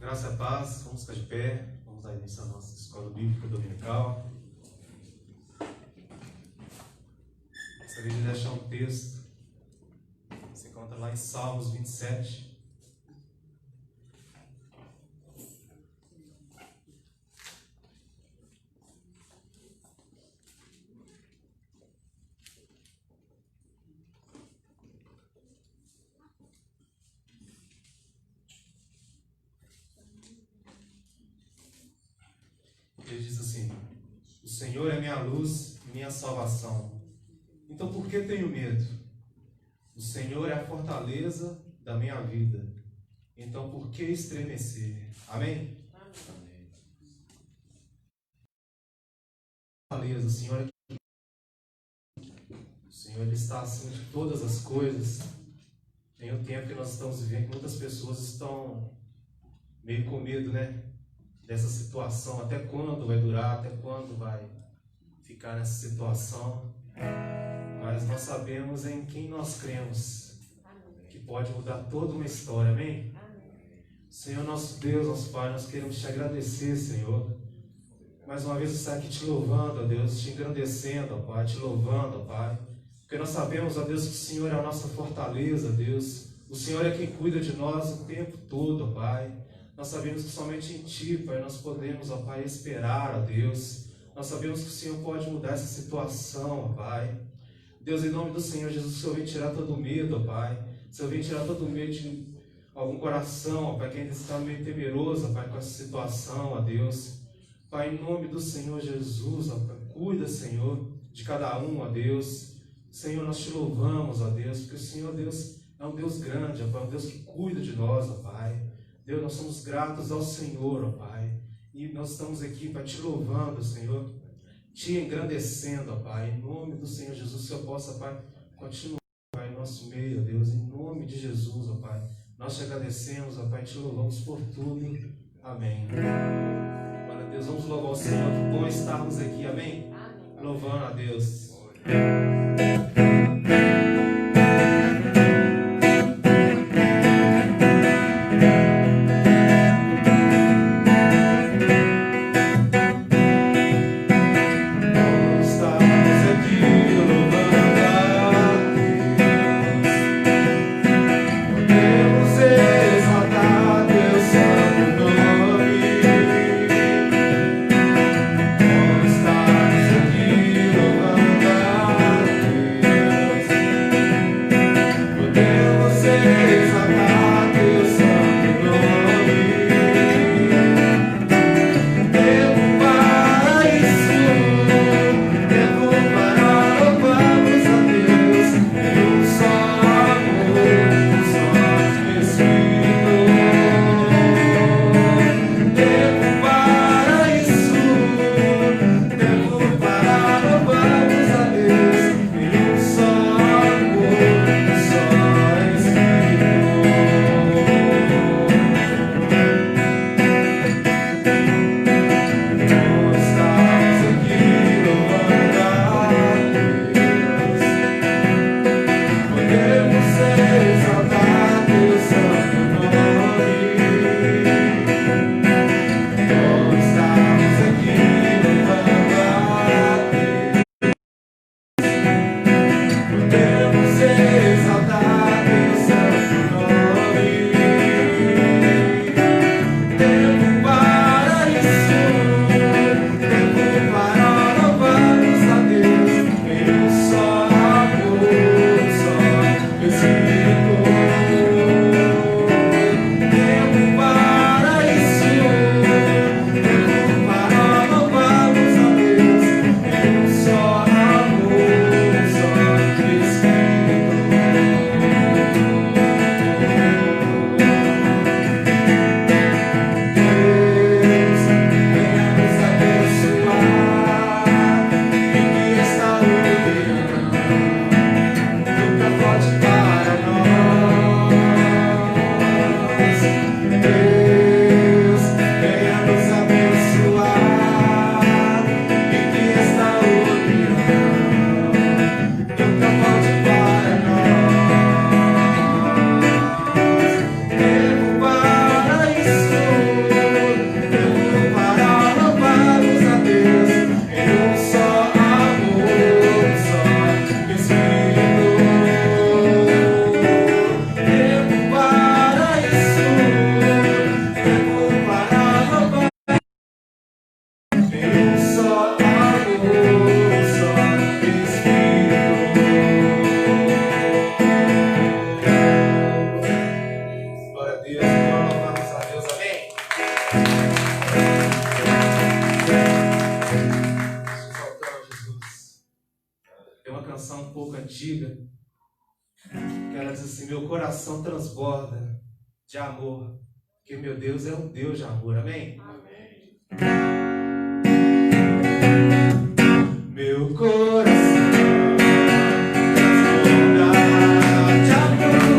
Graça e paz, vamos ficar de pé, vamos dar início à nossa escola bíblica dominical. Gostaria de deixar um texto que se encontra lá em Salmos 27. Ele diz assim: o Senhor é minha luz e minha salvação. Então por que tenho medo? O Senhor é a fortaleza da minha vida. Então por que estremecer? Amém? Amém. Fortaleza, o Senhor ele está acima de todas as coisas. Tem um tempo que nós estamos vivendo que muitas pessoas estão meio com medo, né? Dessa situação, até quando vai durar, até quando vai ficar nessa situação. Mas nós sabemos em quem nós cremos, que pode mudar toda uma história, amém? Senhor, nosso Deus, nosso Pai, nós queremos te agradecer, Senhor. Mais uma vez estar aqui te louvando, ó Deus, te engrandecendo, ó Pai, te louvando, ó Pai. Porque nós sabemos, ó Deus, que o Senhor é a nossa fortaleza, Deus. O Senhor é quem cuida de nós o tempo todo, ó Pai. Nós sabemos que somente em Ti, Pai, nós podemos, ó Pai, esperar, ó Deus. Nós sabemos que o Senhor pode mudar essa situação, ó Pai. Deus, em nome do Senhor Jesus, o Senhor vem tirar todo o medo, ó Pai. O Senhor vem tirar todo o medo de algum coração, ó Pai, que ainda está meio temeroso, ó Pai, com essa situação, ó Deus. Pai, em nome do Senhor Jesus, ó Pai, cuida, Senhor, de cada um, ó Deus. Senhor, nós te louvamos, ó Deus, porque o Senhor, Deus, é um Deus grande, ó Pai, um Deus que cuida de nós, ó Pai. Deus, nós somos gratos ao Senhor, ó Pai, e nós estamos aqui para te louvando, Senhor, te engrandecendo, ó Pai, em nome do Senhor Jesus, que eu possa, Pai, continuar, Pai, em nosso meio, ó Deus, em nome de Jesus, ó Pai, nós te agradecemos, ó Pai, te louvamos por tudo, amém. Glória a Deus, vamos louvar o Senhor, que bom estarmos aqui, amém? Amém. Louvando a Deus. Estamos aqui louvando a Deus. assim, meu coração transborda de amor, porque meu Deus é um Deus de amor, amém? Meu coração transborda de amor,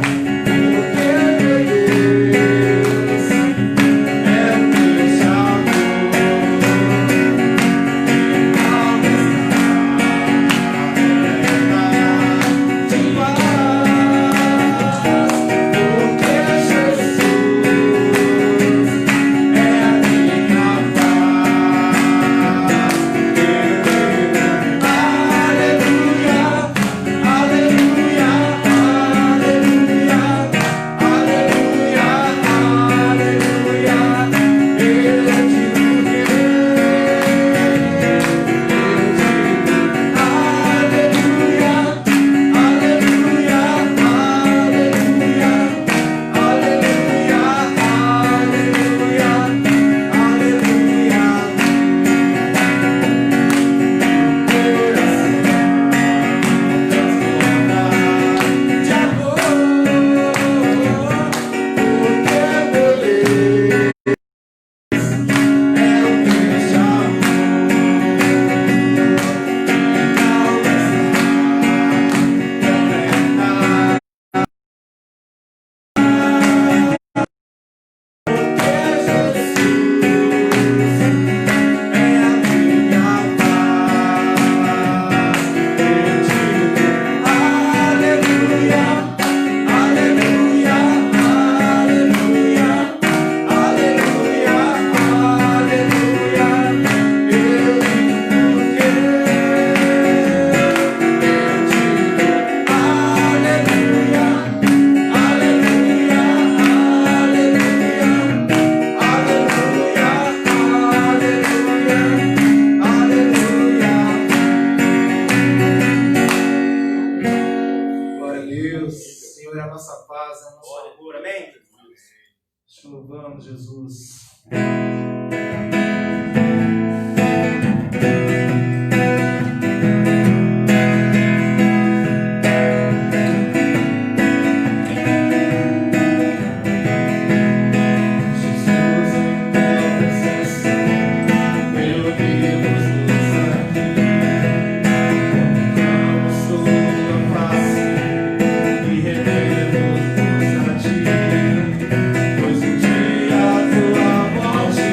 porque meu Deus é um Deus de amor. Louvamos, Jesus. Pois um dia a tua morte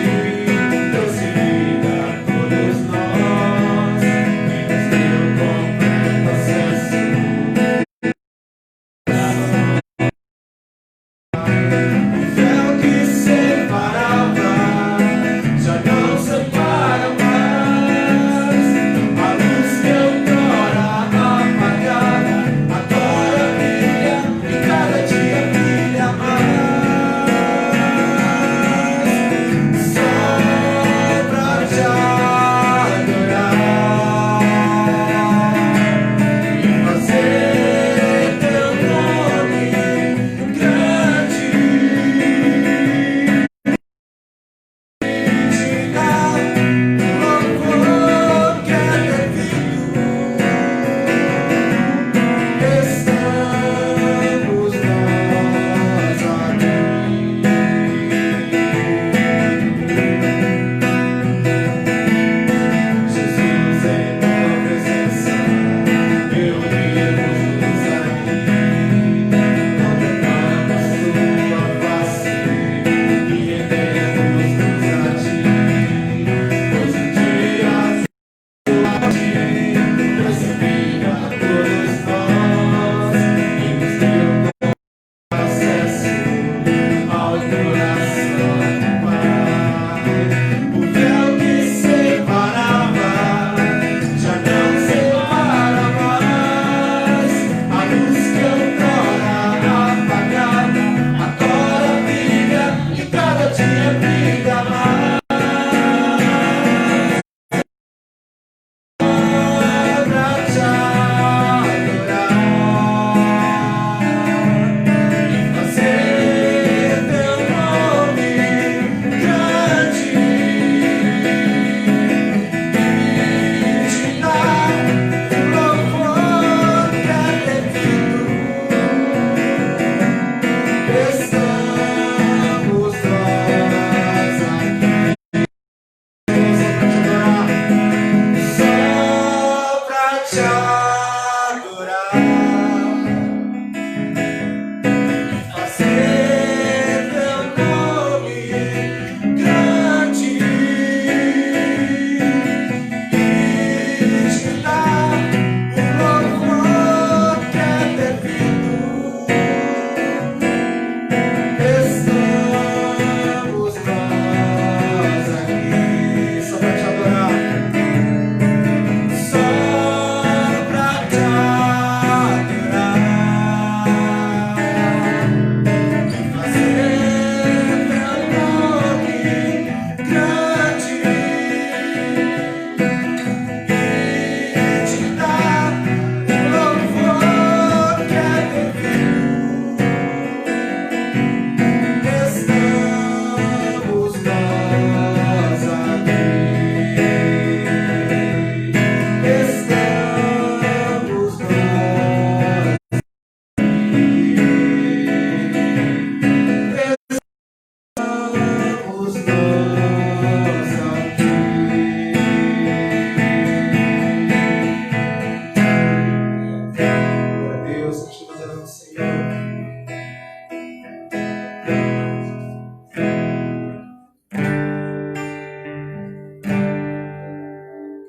Deus, continua adorando o Senhor.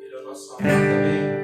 Ele é o nosso amor também.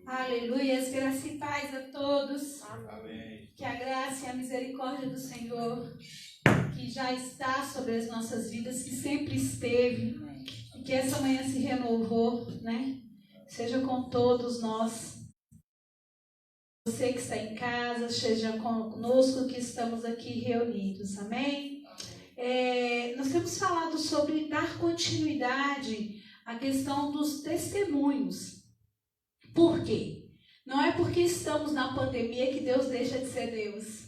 Aleluia, graça e paz a todos. Amém. Que a graça e a misericórdia do Senhor, que já está sobre as nossas vidas, que sempre esteve, e que essa manhã se renovou, né? Seja com todos nós. Você que está em casa, seja conosco que estamos aqui reunidos, amém? Nós temos falado sobre dar continuidade à questão dos testemunhos. Por quê? Não é porque estamos na pandemia que Deus deixa de ser Deus,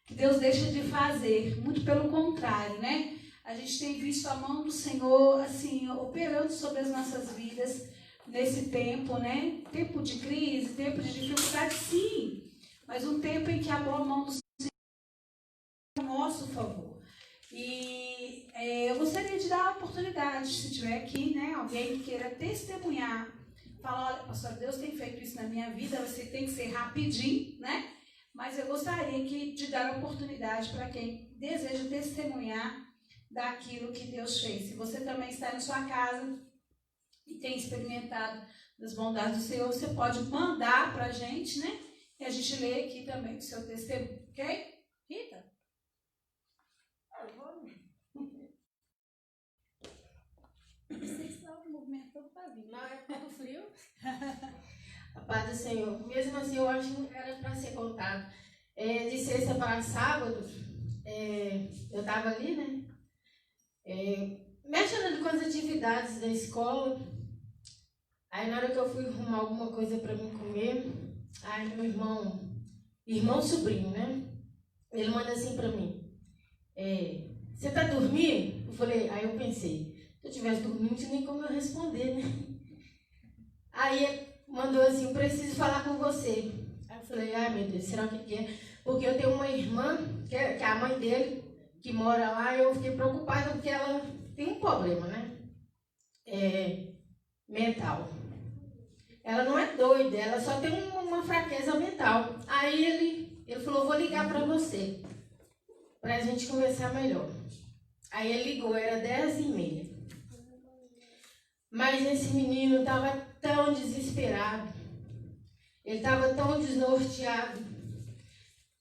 que Deus deixa de fazer, muito pelo contrário, né? A gente tem visto a mão do Senhor, assim, operando sobre as nossas vidas nesse tempo, né? Tempo de crise, tempo de dificuldade, sim, mas um tempo em que a boa mão do Senhor é a nosso favor. E eu gostaria de dar a oportunidade, se tiver aqui, né, alguém que queira testemunhar, falar, olha, pastor, Deus tem feito isso na minha vida, você tem que ser rapidinho, né? Mas eu gostaria de dar a oportunidade para quem deseja testemunhar daquilo que Deus fez. Se você também está em sua casa e tem experimentado das bondades do Senhor, você pode mandar para a gente, né? E a gente lê aqui também o seu testemunho, ok? Rita? Vocês estão movimentando para vir. Não, é por causa do frio. A paz do Senhor. Mesmo assim, eu acho que era para ser contado. De sexta para sábado, eu estava ali, né? Mexendo com as atividades da escola. Aí, na hora que eu fui arrumar alguma coisa para mim comer, aí meu irmão sobrinho, né? Ele manda assim para mim: você tá dormindo? Eu falei, aí eu pensei, se eu estivesse dormindo, não tinha nem como eu responder, né? Aí mandou assim, eu preciso falar com você. Aí eu falei, ai meu Deus, será o que é? Porque eu tenho uma irmã que é a mãe dele, que mora lá, eu fiquei preocupada porque ela tem um problema, né? Mental. Ela não é doida, ela só tem uma fraqueza mental. Aí ele falou, vou ligar para você, para a gente conversar melhor. Aí ele ligou, era 10h30. Mas esse menino estava tão desesperado, ele estava tão desnorteado,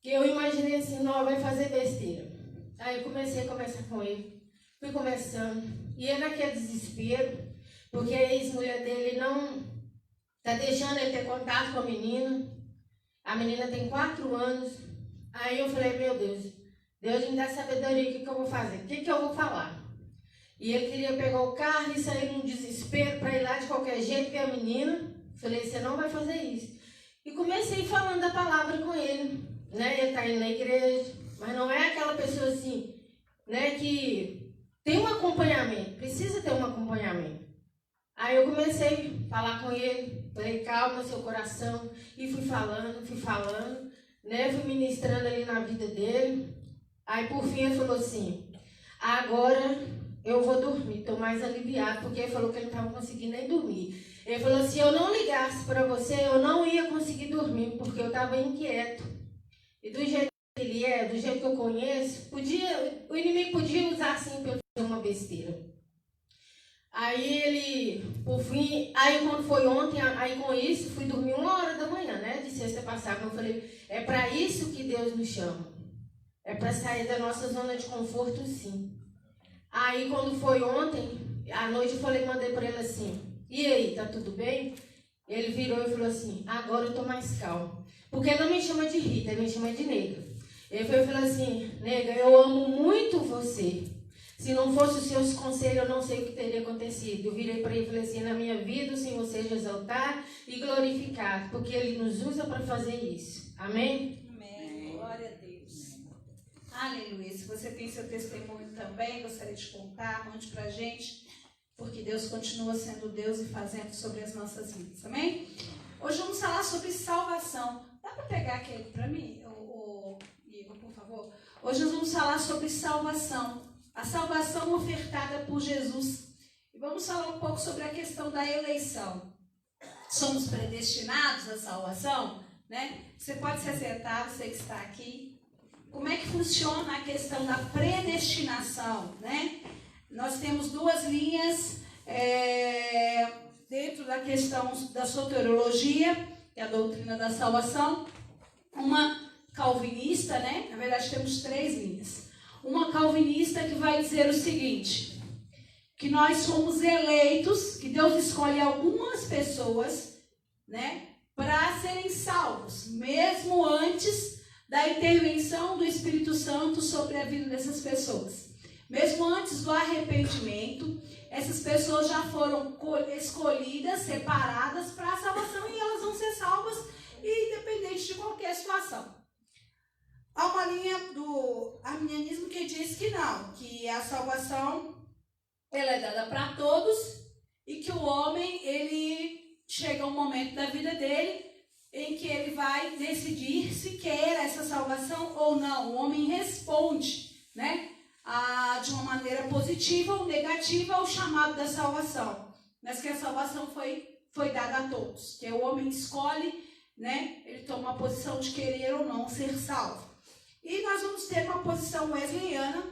que eu imaginei assim, não, vai fazer besteira. Aí eu comecei a conversar com ele, fui conversando, e é naquele desespero, porque a ex-mulher dele não está deixando ele ter contato com a menina tem 4 anos. Aí eu falei, meu Deus me dá sabedoria, o que eu vou fazer? O que eu vou falar? E ele queria pegar o carro e sair num desespero para ir lá de qualquer jeito ver a menina. Falei, você não vai fazer isso. E comecei falando a palavra com ele, né? Ele está indo na igreja, mas não é aquela pessoa assim, né, que tem um acompanhamento, precisa ter um acompanhamento. Aí eu comecei a falar com ele, falei, calma seu coração, e fui falando, né, fui ministrando ali na vida dele. Aí por fim ele falou assim, agora eu vou dormir, estou mais aliviado, porque ele falou que ele não estava conseguindo nem dormir. Ele falou assim, se eu não ligasse para você, eu não ia conseguir dormir, porque eu estava inquieto. E do jeito que ele é, do jeito que eu conheço, o inimigo podia usar assim para eu fazer uma besteira. Aí ele, por fim, aí quando foi ontem, aí com isso, fui dormir 1h da manhã, né, de sexta passada. Eu falei, é para isso que Deus nos chama. É para sair da nossa zona de conforto, sim. Aí quando foi ontem, à noite eu falei, mandei para ele assim, e aí, tá tudo bem? Ele virou e falou assim, agora eu tô mais calmo. Porque ele não me chama de Rita, ele me chama de nega. Ele falou assim, nega, eu amo muito você. Se não fosse os seus conselhos, eu não sei o que teria acontecido. Eu virei para ele e falei assim, na minha vida o Senhor seja exaltado e glorificado, porque Ele nos usa para fazer isso. Amém? Amém. Glória a Deus. Aleluia. Se você tem seu testemunho também, gostaria de contar, mande para a gente, porque Deus continua sendo Deus e fazendo sobre as nossas vidas. Amém? Hoje vamos falar sobre salvação. Dá para pegar aquele para mim, Igor, por favor? Hoje nós vamos falar sobre salvação. A salvação ofertada por Jesus. E vamos falar um pouco sobre a questão da eleição. Somos predestinados à salvação, né? Você pode se assentar, você que está aqui. Como é que funciona a questão da predestinação, né? Nós temos 2 linhas dentro da questão da soteriologia, que é a doutrina da salvação. Uma calvinista, né? Na verdade, temos 3 linhas. Uma calvinista que vai dizer o seguinte, que nós somos eleitos, que Deus escolhe algumas pessoas, né, para serem salvos, mesmo antes da intervenção do Espírito Santo sobre a vida dessas pessoas. Mesmo antes do arrependimento, essas pessoas já foram escolhidas, separadas para a salvação e elas vão ser salvas, independente de qualquer situação. Há uma linha do arminianismo que diz que não, que a salvação ela é dada para todos e que o homem, ele chega um momento da vida dele em que ele vai decidir se quer essa salvação ou não. O homem responde, né, de uma maneira positiva ou negativa ao chamado da salvação, mas que a salvação foi dada a todos, que o homem escolhe, né, ele toma a posição de querer ou não ser salvo. E nós vamos ter uma posição wesleyana,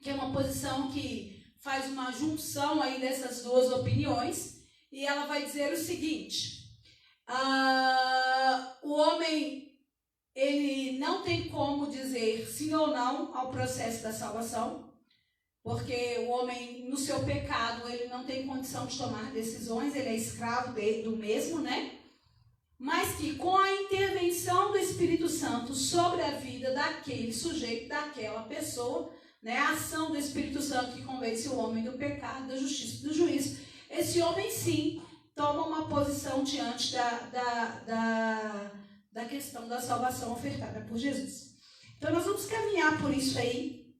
que é uma posição que faz uma junção aí dessas 2 opiniões, e ela vai dizer o seguinte, o homem, ele não tem como dizer sim ou não ao processo da salvação, porque o homem, no seu pecado, ele não tem condição de tomar decisões, ele é escravo do mesmo, né? Mas que com a intervenção do Espírito Santo sobre a vida daquele sujeito, daquela pessoa, né, a ação do Espírito Santo que convence o homem do pecado, da justiça e do juízo, esse homem sim toma uma posição diante da questão da salvação ofertada por Jesus. Então nós vamos caminhar por isso aí,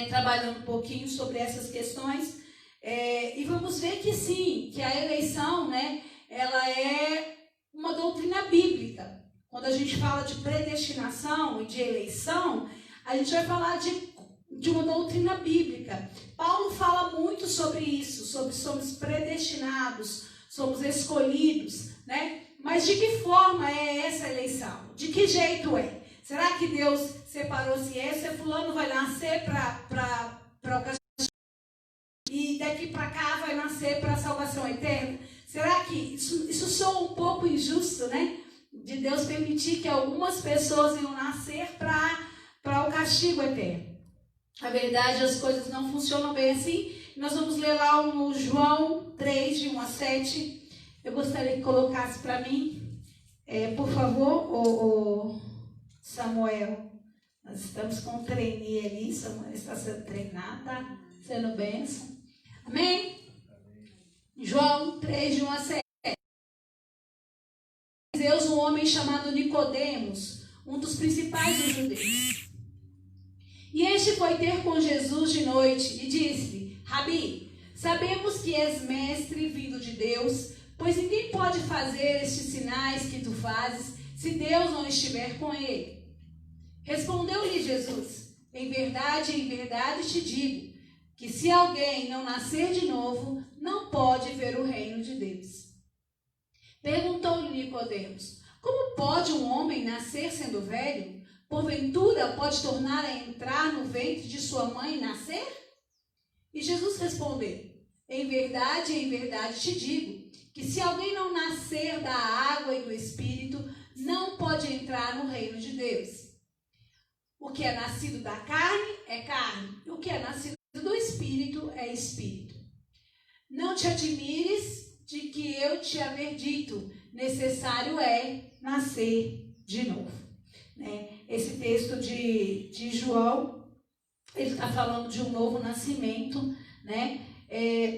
trabalhando um pouquinho sobre essas questões, e vamos ver que sim, que a eleição, né, ela é uma doutrina bíblica. Quando a gente fala de predestinação e de eleição, a gente vai falar de uma doutrina bíblica. Paulo fala muito sobre isso, sobre somos predestinados, somos escolhidos, né? Mas de que forma é essa eleição? De que jeito é? Será que Deus separou se fulano vai nascer para o castigo e daqui para cá vai nascer para a salvação eterna? Será que isso soa um pouco injusto, né? De Deus permitir que algumas pessoas venham nascer para o castigo eterno. Na verdade, as coisas não funcionam bem assim. Nós vamos ler lá no João 3, de 1 a 7. Eu gostaria que colocasse para mim, por favor, o Samuel. Nós estamos com um treininho ali. Samuel está sendo treinado, tá sendo bênção. Amém? João 3, de 1 a 7. Deus, um homem chamado Nicodemos, um dos principais dos judeus. E este foi ter com Jesus de noite e disse-lhe: Rabi, sabemos que és mestre vindo de Deus, pois ninguém pode fazer estes sinais que tu fazes se Deus não estiver com ele. Respondeu-lhe Jesus: em verdade te digo, que se alguém não nascer de novo, não pode ver o reino de Deus. Perguntou-lhe Nicodemos: como pode um homem nascer sendo velho? Porventura pode tornar a entrar no ventre de sua mãe e nascer? E Jesus respondeu: em verdade te digo, que se alguém não nascer da água e do Espírito, não pode entrar no reino de Deus. O que é nascido da carne é carne, o que é nascido do Espírito é Espírito. Não te admires de que eu te haver dito, necessário é nascer de novo. Esse texto de João, ele está falando de um novo nascimento, né?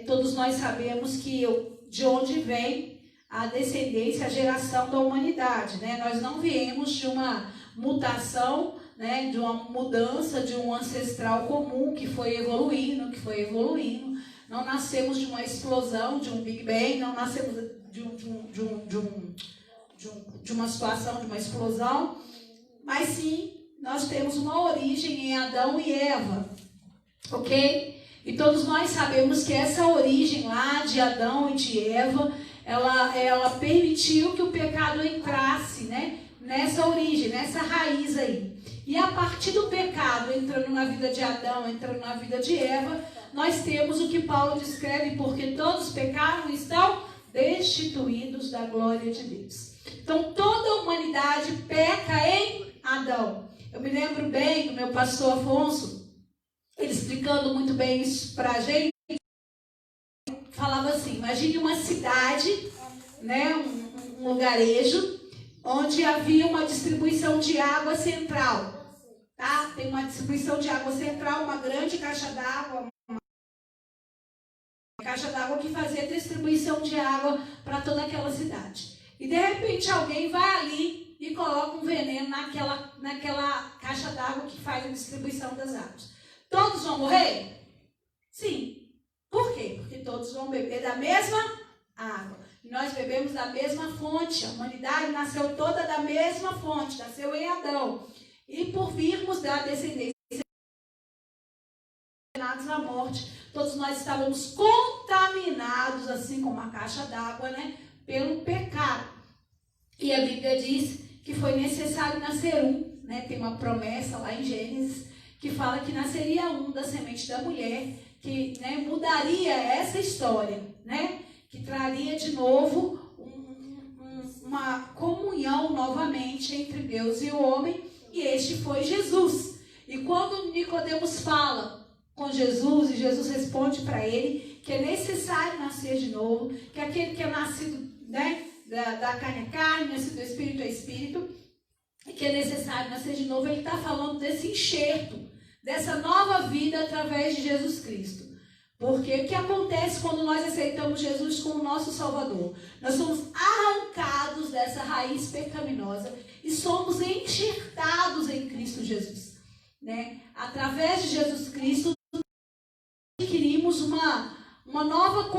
Todos nós sabemos que de onde vem a descendência, a geração da humanidade, né? Nós não viemos de uma mutação, né? De uma mudança de um ancestral comum que foi evoluindo. Não nascemos de uma explosão, de um Big Bang, não nascemos de uma situação, de uma explosão, mas sim, nós temos uma origem em Adão e Eva, ok? E todos nós sabemos que essa origem lá de Adão e de Eva, ela permitiu que o pecado entrasse, né? Nessa origem, nessa raiz aí. E a partir do pecado entrando na vida de Adão, entrando na vida de Eva, nós temos o que Paulo descreve: porque todos pecaram e estão destituídos da glória de Deus. Então toda a humanidade peca em Adão. Eu me lembro bem do meu pastor Afonso, ele explicando muito bem isso para a gente. Falava assim: imagine uma cidade, né, um lugarejo, onde havia uma distribuição de água central. Tá? Tem uma distribuição de água central, uma grande caixa d'água, que fazia distribuição de água para toda aquela cidade. E de repente alguém vai ali e coloca um veneno naquela caixa d'água que faz a distribuição das águas. Todos vão morrer? Sim. Por quê? Porque todos vão beber da mesma água. Nós bebemos da mesma fonte. A humanidade nasceu toda da mesma fonte, nasceu em Adão. E por virmos da descendência na morte, todos nós estávamos contaminados, assim como a caixa d'água, né, pelo pecado. E a Bíblia diz que foi necessário nascer um, né? Tem uma promessa lá em Gênesis que fala que nasceria um da semente da mulher, que, né, mudaria essa história, né? Que traria de novo uma comunhão novamente entre Deus e o homem, e este foi Jesus. E quando Nicodemos fala com Jesus, e Jesus responde para ele que é necessário nascer de novo, que aquele que é nascido, né, da carne é carne, nascido do Espírito é Espírito, e que é necessário nascer de novo, ele está falando desse enxerto, dessa nova vida através de Jesus Cristo. Porque o que acontece quando nós aceitamos Jesus como nosso Salvador? Nós somos arrancados dessa raiz pecaminosa e somos enxertados em Cristo Jesus, né? Através de Jesus Cristo, adquirimos uma nova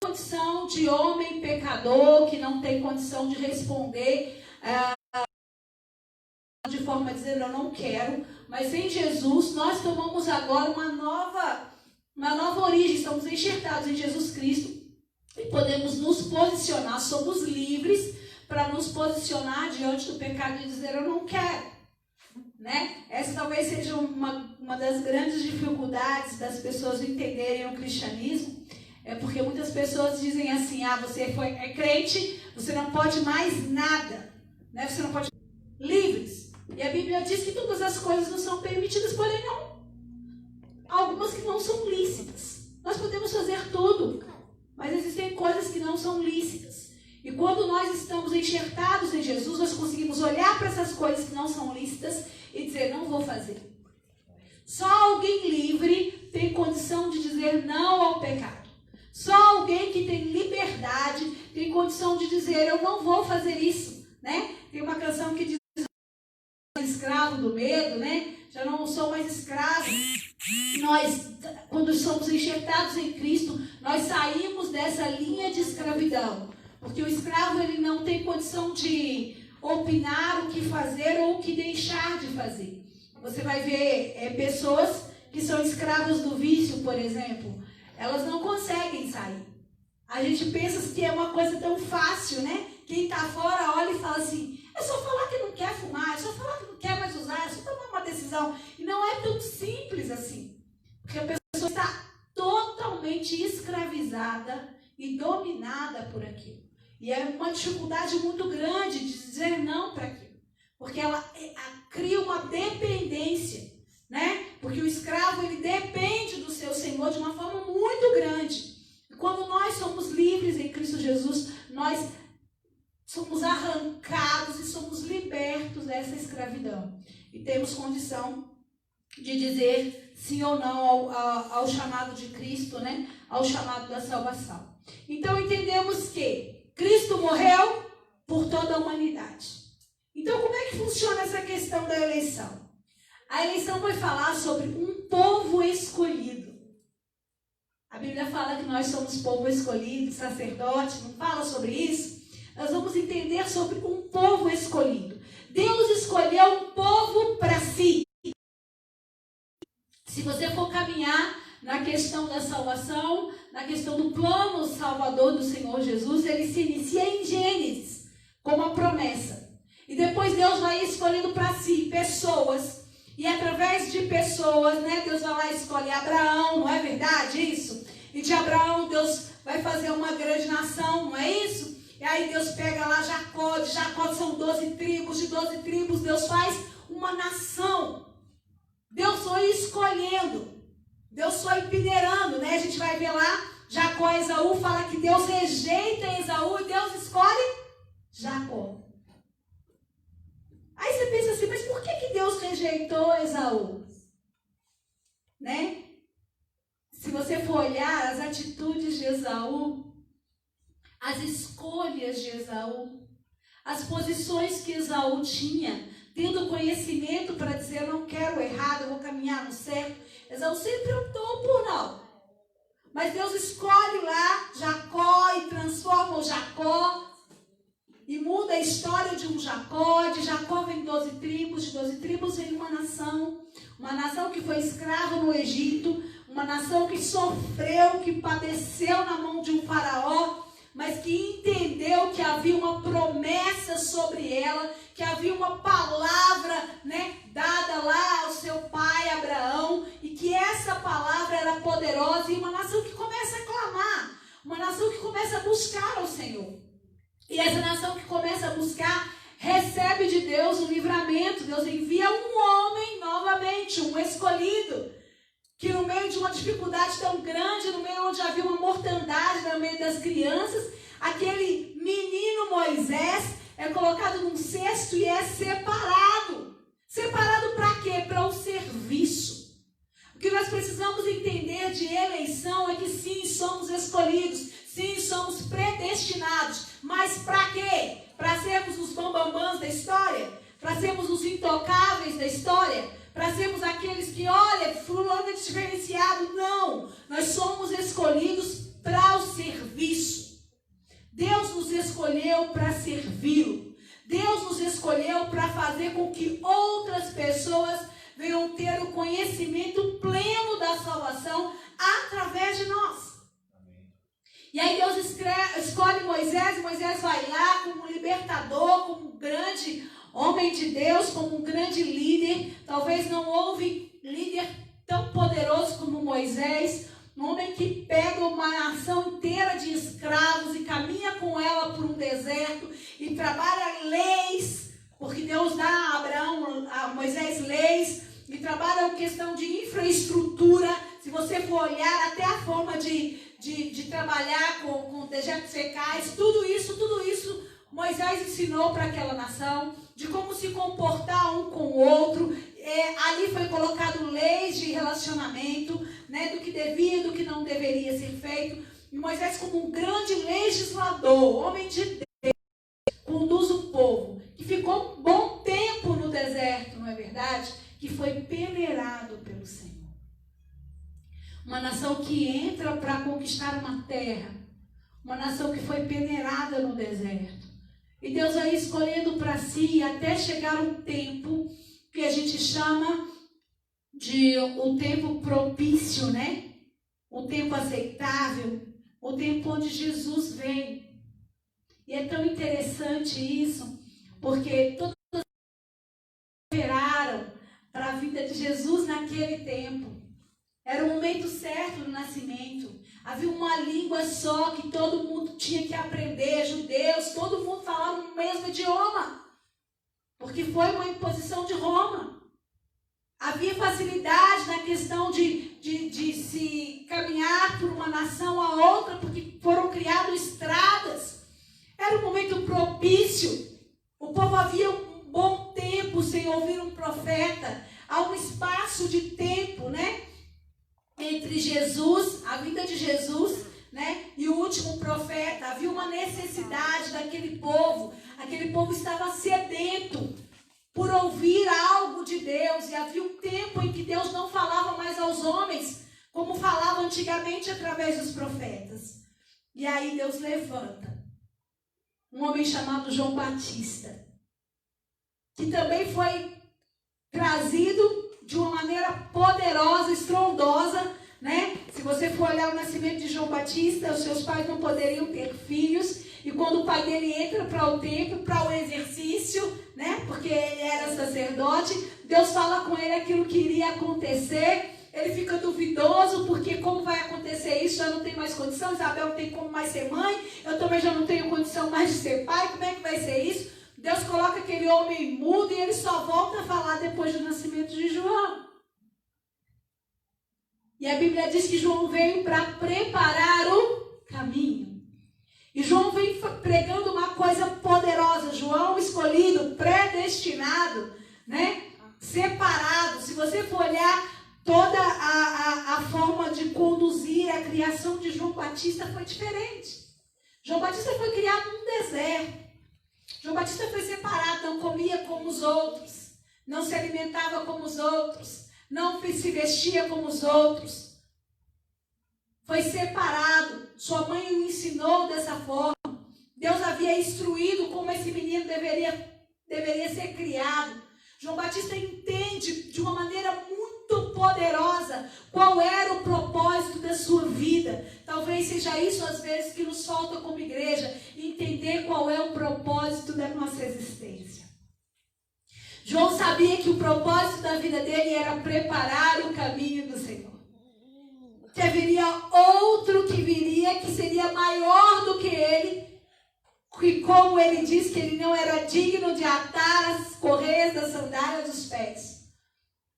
condição de homem pecador, que não tem condição de responder de forma dizendo eu não quero, mas em Jesus nós tomamos agora uma nova origem, estamos enxertados em Jesus Cristo e podemos nos posicionar, somos livres para nos posicionar diante do pecado e dizer eu não quero. Né? Essa talvez seja uma das grandes dificuldades das pessoas entenderem o cristianismo, porque muitas pessoas dizem assim, você é crente, você não pode mais nada, né? Você não pode livres. E a Bíblia diz que todas as coisas não são permitidas, porém não. Algumas que não são lícitas. Nós podemos fazer tudo, mas existem coisas que não são lícitas. E quando nós estamos enxertados em Jesus, nós conseguimos olhar para essas coisas que não são lícitas e dizer, não vou fazer. Só alguém livre tem condição de dizer não ao pecado. Só alguém que tem liberdade tem condição de dizer, eu não vou fazer isso. Né? Tem uma canção que diz, escravo do medo, né? Já não sou mais escravo. Nós, quando somos enxertados em Cristo, nós saímos dessa linha de escravidão. Porque o escravo ele não tem condição de opinar o que fazer ou o que deixar de fazer. Você vai ver pessoas que são escravas do vício, por exemplo. Elas não conseguem sair. A gente pensa que é uma coisa tão fácil, né? Quem está fora olha e fala assim, é só falar que não quer fumar, é só falar que não quer mais usar, é só tomar uma decisão. E não é tão simples assim. Porque a pessoa está totalmente escravizada e dominada por aquilo. E é uma dificuldade muito grande de dizer não para aquilo. Porque ela cria uma dependência, né? Porque o escravo, ele depende do seu Senhor de uma forma muito grande. E quando nós somos livres em Cristo Jesus, nós somos arrancados e somos libertos dessa escravidão. E temos condição de dizer sim ou não ao chamado de Cristo, né? Ao chamado da salvação. Então entendemos que Cristo morreu por toda a humanidade. Então, como é que funciona essa questão da eleição? A eleição vai falar sobre um povo escolhido. A Bíblia fala que nós somos povo escolhido, sacerdote, não fala sobre isso? Nós vamos entender sobre um povo escolhido. Deus escolheu um povo para si. Se você for caminhar na questão da salvação, na questão do plano salvador do Senhor Jesus, ele se inicia em Gênesis, como a promessa. E depois Deus vai escolhendo para si pessoas. E através de pessoas, né, Deus vai lá e escolhe Abraão, não é verdade isso? E de Abraão Deus vai fazer uma grande nação, não é isso? E aí Deus pega lá Jacó, de Jacó são 12 tribos, de 12 tribos Deus faz uma nação. Deus foi escolhendo. Deus foi peneirando, né? A gente vai ver lá, Jacó e Esaú, fala que Deus rejeita Esaú e Deus escolhe Jacó. Aí você pensa assim, mas por que Deus rejeitou Esaú? Né? Se você for olhar as atitudes de Esaú, as escolhas de Esaú, as posições que Esaú tinha, tendo conhecimento para dizer, eu não quero errado, eu vou caminhar no certo, Esaú sempre optou por não. Mas Deus escolhe lá Jacó e transforma o Jacó e muda a história de um Jacó. De Jacó vem 12 tribos, de 12 tribos vem uma nação que foi escrava no Egito, uma nação que sofreu, que padeceu na mão de um faraó, mas que entendeu que havia uma promessa sobre ela, que havia uma palavra, né, dada lá ao seu pai Abraão, e que essa palavra era poderosa, e uma nação que começa a clamar, uma nação que começa a buscar ao Senhor. E essa nação que começa a buscar, recebe de Deus um livramento. Deus envia um homem novamente, um escolhido, que no meio de uma dificuldade tão grande, no meio onde havia uma mortandade no meio das crianças, aquele menino Moisés é colocado num cesto e é separado. Separado para quê? Para o serviço. O que nós precisamos entender de eleição é que sim, somos escolhidos, sim, somos predestinados. Mas para quê? Para sermos os bambambãs da história? Para sermos os intocáveis da história? Para sermos aqueles que, olha, fulano é diferenciado? Não, nós somos escolhidos para o serviço. Deus nos escolheu para servi-lo. Deus nos escolheu escolheu para fazer com que outras pessoas venham ter o conhecimento pleno da salvação através de nós. E aí Deus escolhe Moisés, e Moisés vai lá como um libertador, como um grande homem de Deus, como um grande líder. Talvez não houve líder tão poderoso como Moisés, um homem que pega uma nação inteira de escravos e caminha com ela por um deserto e trabalha leis, porque Deus dá a Moisés leis, e trabalha a questão de infraestrutura. Se você for olhar até a forma de trabalhar com dejetos fecais, tudo isso Moisés ensinou para aquela nação, de como se comportar um com o outro. Ali foi colocado leis de relacionamento, né, do que devia e do que não deveria ser feito. E Moisés, como um grande legislador, homem de Deus, conduz o povo, que ficou um bom tempo no deserto, não é verdade? Que foi peneirado pelo Senhor. Uma nação que entra para conquistar uma terra, uma nação que foi peneirada no deserto. E Deus vai escolhendo para si até chegar um tempo que a gente chama de o tempo propício, né? O tempo aceitável, o tempo onde Jesus vem. E é tão interessante isso, porque todos esperaram para a vinda de Jesus naquele tempo. Era o momento certo do nascimento. Havia uma língua só que todo mundo tinha que aprender, judeus, todo mundo falava o mesmo idioma, porque foi uma imposição de Roma. Havia facilidade na questão de se caminhar por uma nação a outra, porque foram criadas estradas. Era um momento propício. O povo havia um bom tempo sem ouvir um profeta. Há um espaço de tempo, né? Entre Jesus, a vinda de Jesus, né, e o último profeta. Havia uma necessidade daquele povo. Aquele povo estava sedento por ouvir algo de Deus. E havia um tempo em que Deus não falava mais aos homens como falava antigamente através dos profetas. E aí Deus levanta um homem chamado João Batista, que também foi trazido de uma maneira poderosa, estrondosa, né? Se você for olhar o nascimento de João Batista, os seus pais não poderiam ter filhos, e quando o pai dele entra para o templo, para o exercício, né? Porque ele era sacerdote, Deus fala com ele aquilo que iria acontecer. Ele fica duvidoso, porque como vai acontecer isso? Já não tem mais condição, Isabel não tem como mais ser mãe, eu também já não tenho condição mais de ser pai, como é que vai ser isso? Deus coloca aquele homem mudo e ele só volta a falar depois do nascimento de João. E a Bíblia diz que João veio para preparar o caminho. E João vem pregando uma coisa poderosa. João escolhido, predestinado, né? Separado. Se você for olhar toda a forma de conduzir a criação de João Batista foi diferente. João Batista foi criado num deserto. João Batista foi separado, não comia como os outros, não se alimentava como os outros, não se vestia como os outros. Foi separado. Sua mãe o ensinou dessa forma. Deus havia instruído como esse menino deveria ser criado. João Batista entende de uma maneira muito poderosa qual era o propósito da sua vida. Talvez seja isso às vezes que nos falta como igreja, entender qual é o propósito da nossa existência. João sabia que o propósito da vida dele era preparar o caminho do Senhor. Que haveria outro que viria, que seria maior do que ele, que como ele diz que ele não era digno de atar as correias das sandálias dos pés.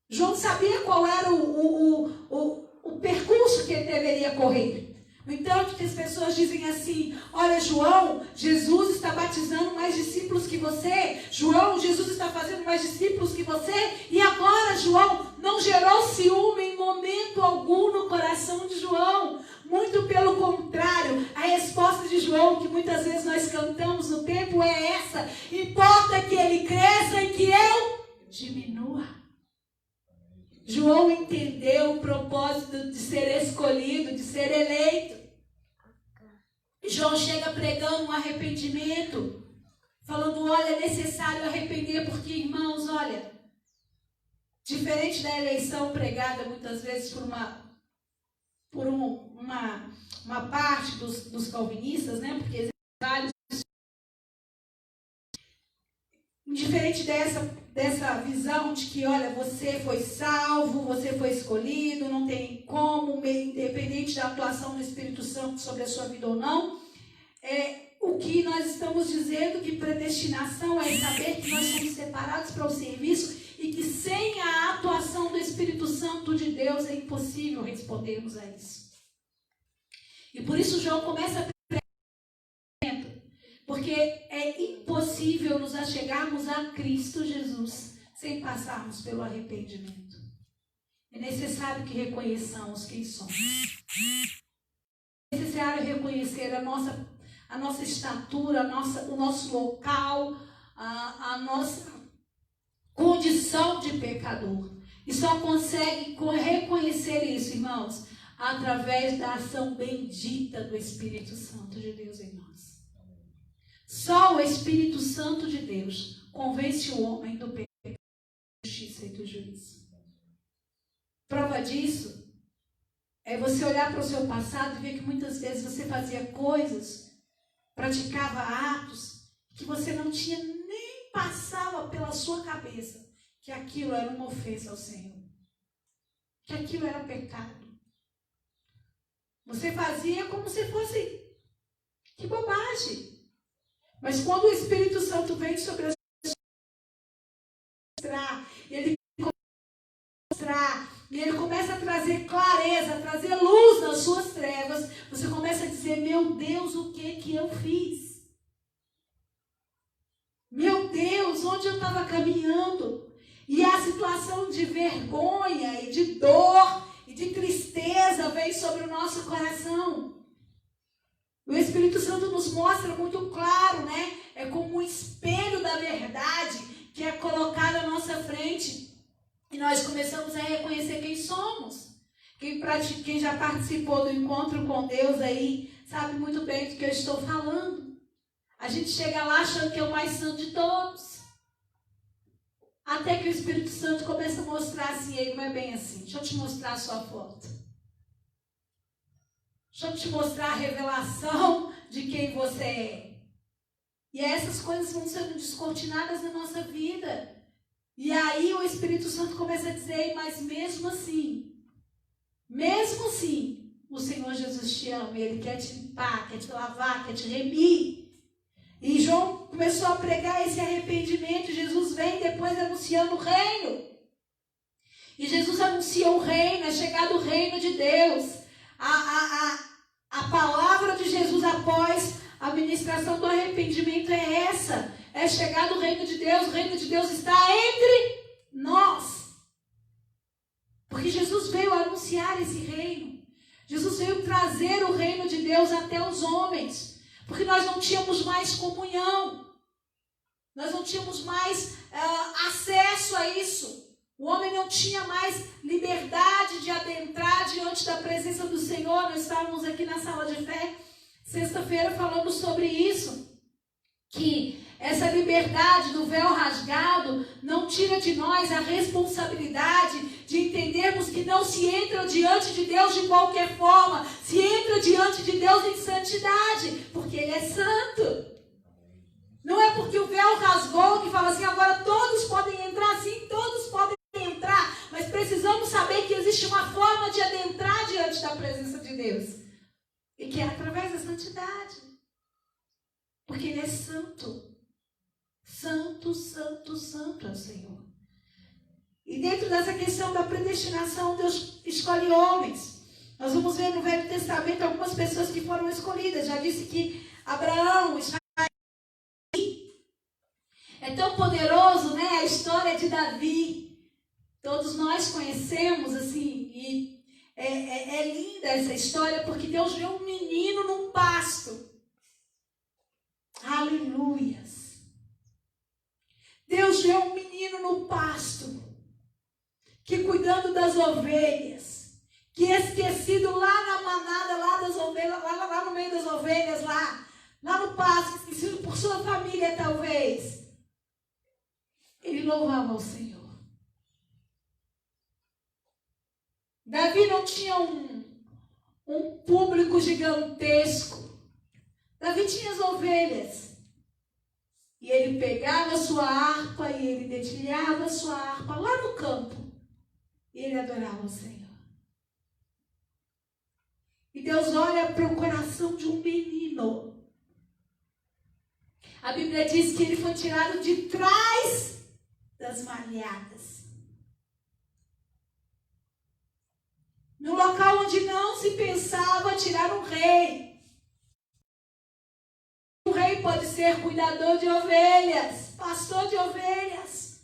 João sabia qual era o percurso que ele deveria correr. No entanto, que as pessoas dizem assim: olha, João, Jesus está batizando mais discípulos que você. João, Jesus está fazendo mais discípulos que você. E agora, João, não gerou ciúme em momento algum no coração de João. Muito pelo contrário, a resposta de João, que muitas vezes nós cantamos no templo, é essa: importa que ele cresça e que eu diminua. João entendeu o propósito de ser escolhido, de ser eleito. João chega pregando um arrependimento. falando, olha, é necessário arrepender, porque, irmãos, olha, diferente da eleição pregada muitas vezes por uma parte dos calvinistas, né? Porque existem vários. Diferente dessa visão de que, olha, você foi salvo, você foi escolhido, não tem como, independente da atuação do Espírito Santo sobre a sua vida ou não, o que nós estamos dizendo que predestinação é saber que nós somos separados para o serviço e que sem a atuação do Espírito Santo de Deus é impossível respondermos a isso. E por isso João começa a porque é impossível nos achegarmos a Cristo Jesus sem passarmos pelo arrependimento. É necessário que reconheçamos quem somos. É necessário reconhecer a nossa estatura, o nosso local, a nossa condição de pecador. E só consegue reconhecer isso, irmãos, através da ação bendita do Espírito Santo de Deus em nós. Só o Espírito Santo de Deus convence o homem do pecado, da justiça e do juízo. Prova disso é você olhar para o seu passado e ver que muitas vezes você fazia coisas, praticava atos, que você não tinha nem passava pela sua cabeça que aquilo era uma ofensa ao Senhor, que aquilo era pecado. Você fazia como se fosse, que bobagem. Mas quando o Espírito Santo vem sobre a sua ele e ele começa a trazer clareza, a trazer luz nas suas trevas, você começa a dizer, meu Deus, o que eu fiz? Meu Deus, onde eu estava caminhando? E a situação de vergonha e de dor e de tristeza vem sobre o nosso coração. O Espírito Santo nos mostra muito claro, né? É como um espelho da verdade que é colocado à nossa frente. E nós começamos a reconhecer quem somos. Quem já participou do encontro com Deus aí, sabe muito bem do que eu estou falando. A gente chega lá achando que é o mais santo de todos. Até que o Espírito Santo começa a mostrar assim, ei, não é bem assim. Deixa eu te mostrar a sua foto. Deixa eu te mostrar a revelação de quem você é. E essas coisas vão sendo descortinadas na nossa vida. E aí o Espírito Santo começa a dizer, mas mesmo assim, o Senhor Jesus te ama, Ele quer te limpar, quer te lavar, quer te remir. E João começou a pregar esse arrependimento, Jesus vem depois anunciando o reino. E Jesus anuncia o reino, é chegado o reino de Deus. A palavra de Jesus após a ministração do arrependimento é essa. É chegado o reino de Deus está entre nós. Porque Jesus veio anunciar esse reino. Jesus veio trazer o reino de Deus até os homens. Porque nós não tínhamos mais comunhão. Nós não tínhamos mais acesso a isso. O homem não tinha mais liberdade de adentrar diante da presença do Senhor. Nós estávamos aqui na sala de fé, sexta-feira, falando sobre isso. Que essa liberdade do véu rasgado não tira de nós a responsabilidade de entendermos que não se entra diante de Deus de qualquer forma. Se entra diante de Deus em santidade, porque Ele é santo. Não é porque o véu rasgou que fala assim, agora todos podem entrar, sim, todos podem entrar, mas precisamos saber que existe uma forma de adentrar diante da presença de Deus, e que é através da santidade, porque Ele é santo, santo, santo, santo é o Senhor. E dentro dessa questão da predestinação, Deus escolhe homens. Nós vamos ver no Velho Testamento algumas pessoas que foram escolhidas. Já disse que Abraão, Israel, é tão poderoso, né? A história de Davi. Todos nós conhecemos, assim, e é linda essa história, porque Deus vê um menino num pasto. Aleluias. Deus vê um menino no pasto, que cuidando das ovelhas, que esquecido lá na manada, lá das ovelhas, lá no meio das ovelhas, lá, lá no pasto, esquecido por sua família talvez, ele louvava ao Senhor. Davi não tinha um público gigantesco. Davi tinha as ovelhas. E ele pegava a sua harpa e ele dedilhava a sua harpa lá no campo. E ele adorava o Senhor. E Deus olha para o coração de um menino. A Bíblia diz que ele foi tirado de trás das malhadas. No local onde não se pensava tirar um rei. Um rei pode ser cuidador de ovelhas, pastor de ovelhas.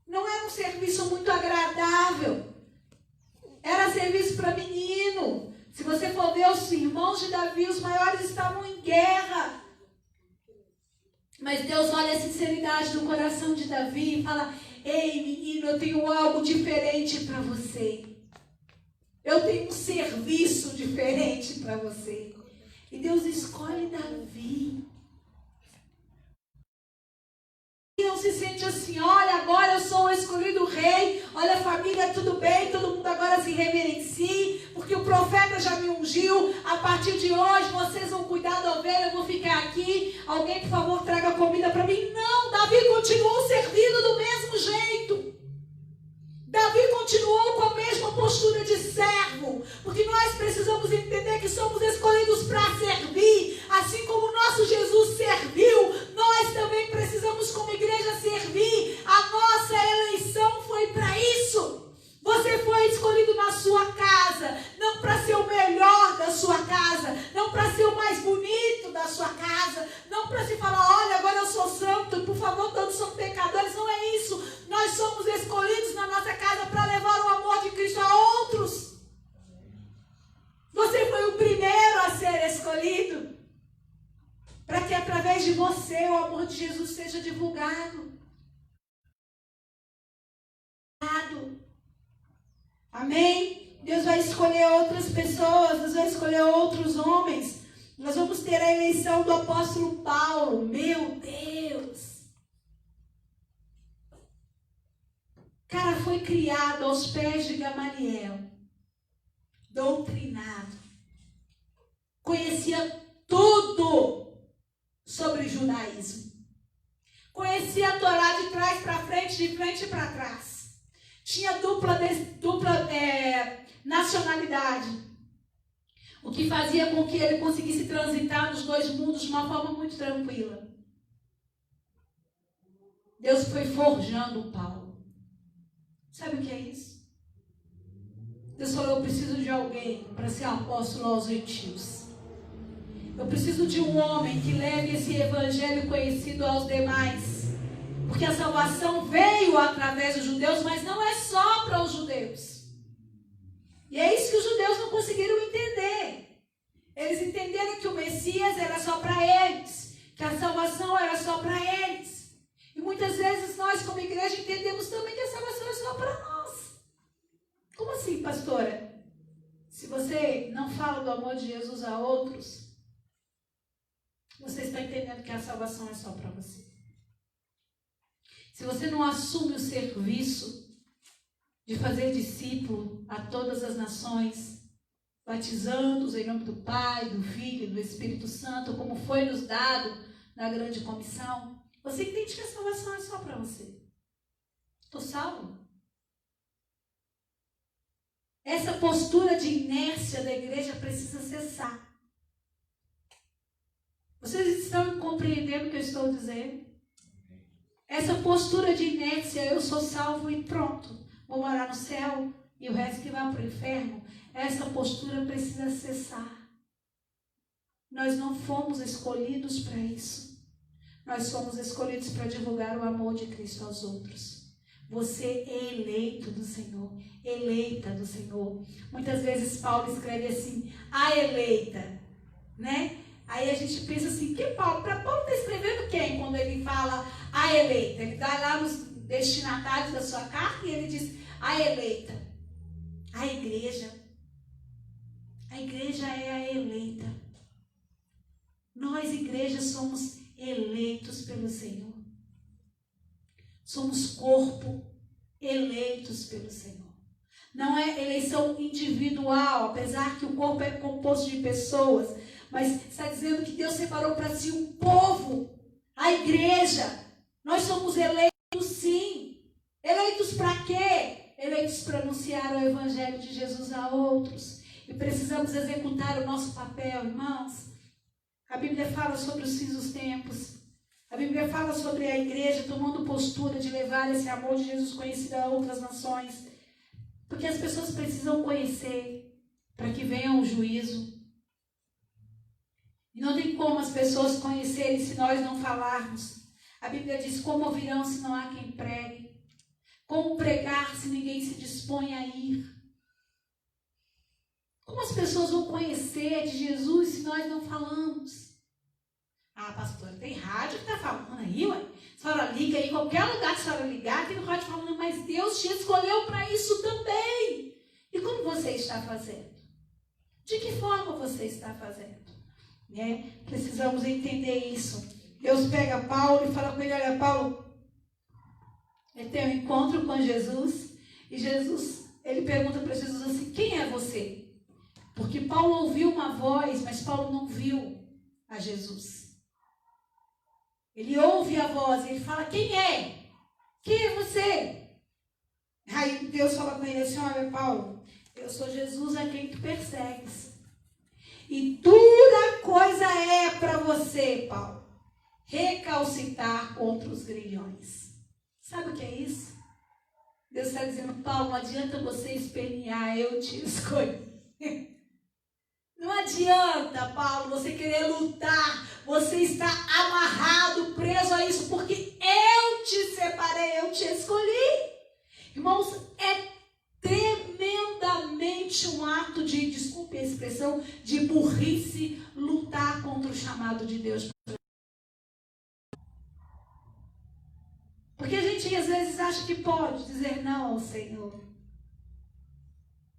Não era um serviço muito agradável. Era serviço para menino. Se você for ver os irmãos de Davi, os maiores estavam em guerra. Mas Deus olha a sinceridade do coração de Davi e fala: ei, menino, eu tenho algo diferente para você. Eu tenho um serviço diferente para você. E Deus escolhe Davi. E não se sente assim: olha, agora eu sou o escolhido rei. Olha, família, tudo bem, todo mundo agora se reverencie, porque o profeta já me ungiu. A partir de hoje, vocês vão cuidar da ovelha, eu vou ficar aqui. Alguém, por favor, traga comida para mim. Não, Davi continuou servindo do mesmo jeito. Davi continuou com a mesma postura de servo, porque nós precisamos entender que somos escolhidos para servir, assim como o nosso Jesus serviu, nós também precisamos como igreja servir. A nossa eleição foi para isso. Você foi escolhido na sua casa, não para ser o melhor da sua casa, não para ser o mais bonito da sua casa, não para se falar: olha, agora eu sou santo, por favor, todos são pecadores. Não é isso. Nós somos escolhidos na nossa casa para levar o amor de Cristo a outros. Você foi o primeiro a ser escolhido, para que através de você o amor de Jesus seja divulgado. Amém? Deus vai escolher outras pessoas, Deus vai escolher outros homens. Nós vamos ter a eleição do apóstolo Paulo. Meu Deus! Cara, foi criado aos pés de Gamaliel, doutrinado, conhecia tudo sobre o judaísmo, conhecia a Torá de trás para frente, de frente para trás. Tinha dupla nacionalidade, o que fazia com que ele conseguisse transitar nos dois mundos de uma forma muito tranquila. Deus foi forjando Paulo. Sabe o que é isso? Deus falou: eu preciso de alguém para ser apóstolo aos gentios. Eu preciso de um homem que leve esse evangelho conhecido aos demais. Porque a salvação veio através dos judeus, mas não é só para os judeus. E é isso que os judeus não conseguiram entender. Eles entenderam que o Messias era só para eles, que a salvação era só para eles. E muitas vezes nós, como igreja, entendemos também que a salvação é só para nós. Como assim, pastora? Se você não fala do amor de Jesus a outros, você está entendendo que a salvação é só para você. Se você não assume o serviço de fazer discípulo a todas as nações, batizando-os em nome do Pai, do Filho e do Espírito Santo, como foi nos dado na grande comissão, você entende que a salvação é só para você. Estou salvo? Essa postura de inércia da igreja precisa cessar. Vocês estão compreendendo o que eu estou dizendo? Essa postura de inércia: eu sou salvo e pronto, vou morar no céu e o resto que vai para o inferno. Essa postura precisa cessar. Nós não fomos escolhidos para isso. Nós fomos escolhidos para divulgar o amor de Cristo aos outros. Você é eleito do Senhor, eleita do Senhor. Muitas vezes Paulo escreve assim: a eleita, né? Aí a gente pensa assim: que Paulo está escrevendo quem quando ele fala a eleita? Ele dá lá nos destinatários da sua carta e ele diz: a eleita, a igreja. A igreja é a eleita. Nós, igreja, somos eleitos pelo Senhor. Somos corpo eleitos pelo Senhor. Não é eleição individual, apesar que o corpo é composto de pessoas, mas está dizendo que Deus separou para si um povo, a igreja. Nós somos eleitos, sim. Eleitos para quê? Eleitos para anunciar o evangelho de Jesus a outros. E precisamos executar o nosso papel, irmãos. A Bíblia fala sobre os fins dos tempos. A Bíblia fala sobre a igreja tomando postura de levar esse amor de Jesus conhecido a outras nações. Porque as pessoas precisam conhecer para que venha o juízo. E não tem como as pessoas conhecerem se nós não falarmos. A Bíblia diz: como ouvirão se não há quem pregue? Como pregar se ninguém se dispõe a ir? Como as pessoas vão conhecer de Jesus se nós não falamos? Ah, pastor, tem rádio que está falando aí, ué. A senhora liga aí, em qualquer lugar que a senhora ligar, tem rádio falando, mas Deus te escolheu para isso também. E como você está fazendo? De que forma você está fazendo? Né? Precisamos entender isso. Deus pega Paulo e fala com ele: olha, Paulo, ele tem um encontro com Jesus, e Jesus, ele pergunta para Jesus assim: quem é você? Porque Paulo ouviu uma voz, mas Paulo não viu a Jesus. Ele ouve a voz e ele fala: quem é? Quem é você? Aí Deus fala com ele assim: olha, Paulo, eu sou Jesus a quem tu persegues. E dura coisa é para você, Paulo, recalcitar contra os grilhões. Sabe o que é isso? Deus está dizendo: Paulo, não adianta você espernear, eu te escolhi. Não adianta, Paulo, você querer lutar. Você está amarrado, preso a isso, porque eu te separei, eu te escolhi. Irmãos, é tremendamente um ato de, desculpe a expressão, de burrice lutar contra o chamado de Deus. Porque a gente às vezes acha que pode dizer não ao Senhor.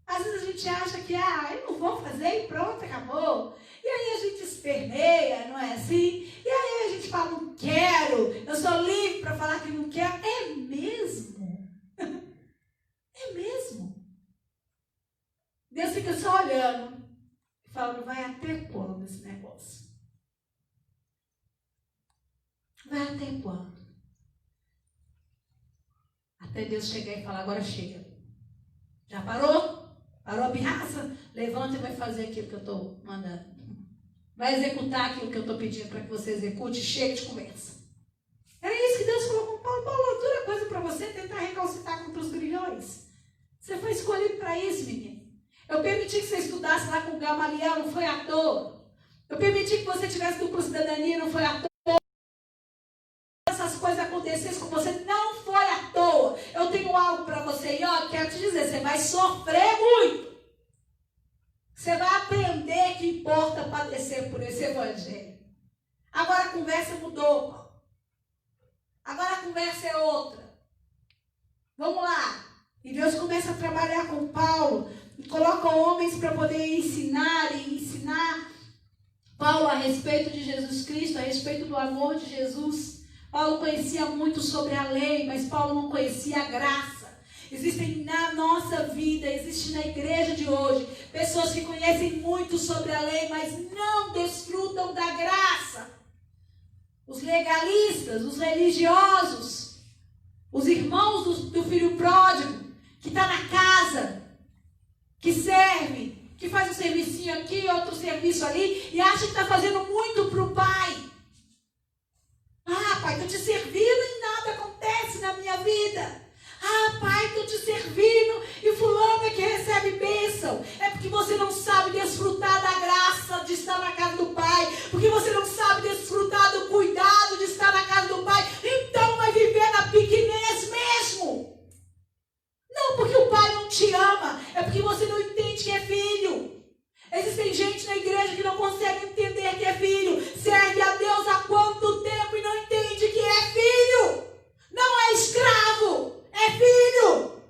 Às vezes a gente acha que, eu não vou fazer e pronto, acabou. E aí a gente esperneia, não é assim? E aí a gente fala: não quero, eu sou livre para falar que não quero. É mesmo? É mesmo? Deus fica só olhando e falando: vai até quando esse negócio? Vai até quando? Até Deus chegar e falar: agora chega. Já parou? Parou a pirraça? Levanta e vai fazer aquilo que eu estou mandando. Vai executar aquilo que eu estou pedindo para que você execute. Chega de conversa. Era isso que Deus falou com Paulo. Paulo, dura coisa para você tentar recalcitar contra os grilhões. Você foi escolhido para isso, menino. Eu permiti que você estudasse lá com Gamaliel, não foi à toa. Eu permiti que você tivesse dupla cidadania, não foi à toa. Essas coisas acontecessem com você, não foi à toa. Eu tenho algo para você e quero te dizer, você vai sofrer muito. Você vai aprender que importa padecer por esse evangelho. Agora a conversa mudou, Paulo. Agora a conversa é outra. Vamos lá. E Deus começa a trabalhar com Paulo e coloca homens para poder ensinar Paulo a respeito de Jesus Cristo, a respeito do amor de Jesus. Paulo conhecia muito sobre a lei, mas Paulo não conhecia a graça. Existem na nossa vida, existe na igreja de hoje, pessoas que conhecem muito sobre a lei, mas não desfrutam da graça. Os legalistas, os religiosos, os irmãos do filho pródigo, que está na casa, que serve, que faz um servicinho aqui, outro serviço ali, e acha que está fazendo muito para o pai. Pai, estou te servindo e nada acontece na minha vida. Pai, estou te servindo e fulano é que recebe bênção. É porque você não sabe desfrutar da graça de estar na casa do Pai. Porque você não sabe desfrutar do cuidado de estar na casa do Pai. Então vai viver na pequenez mesmo. Não porque o Pai não te ama. É porque você não entende que é filho. Existem gente na igreja que não consegue entender que é filho. Serve a Deus há quanto tempo e não entende que é filho. Não é escravo, é filho.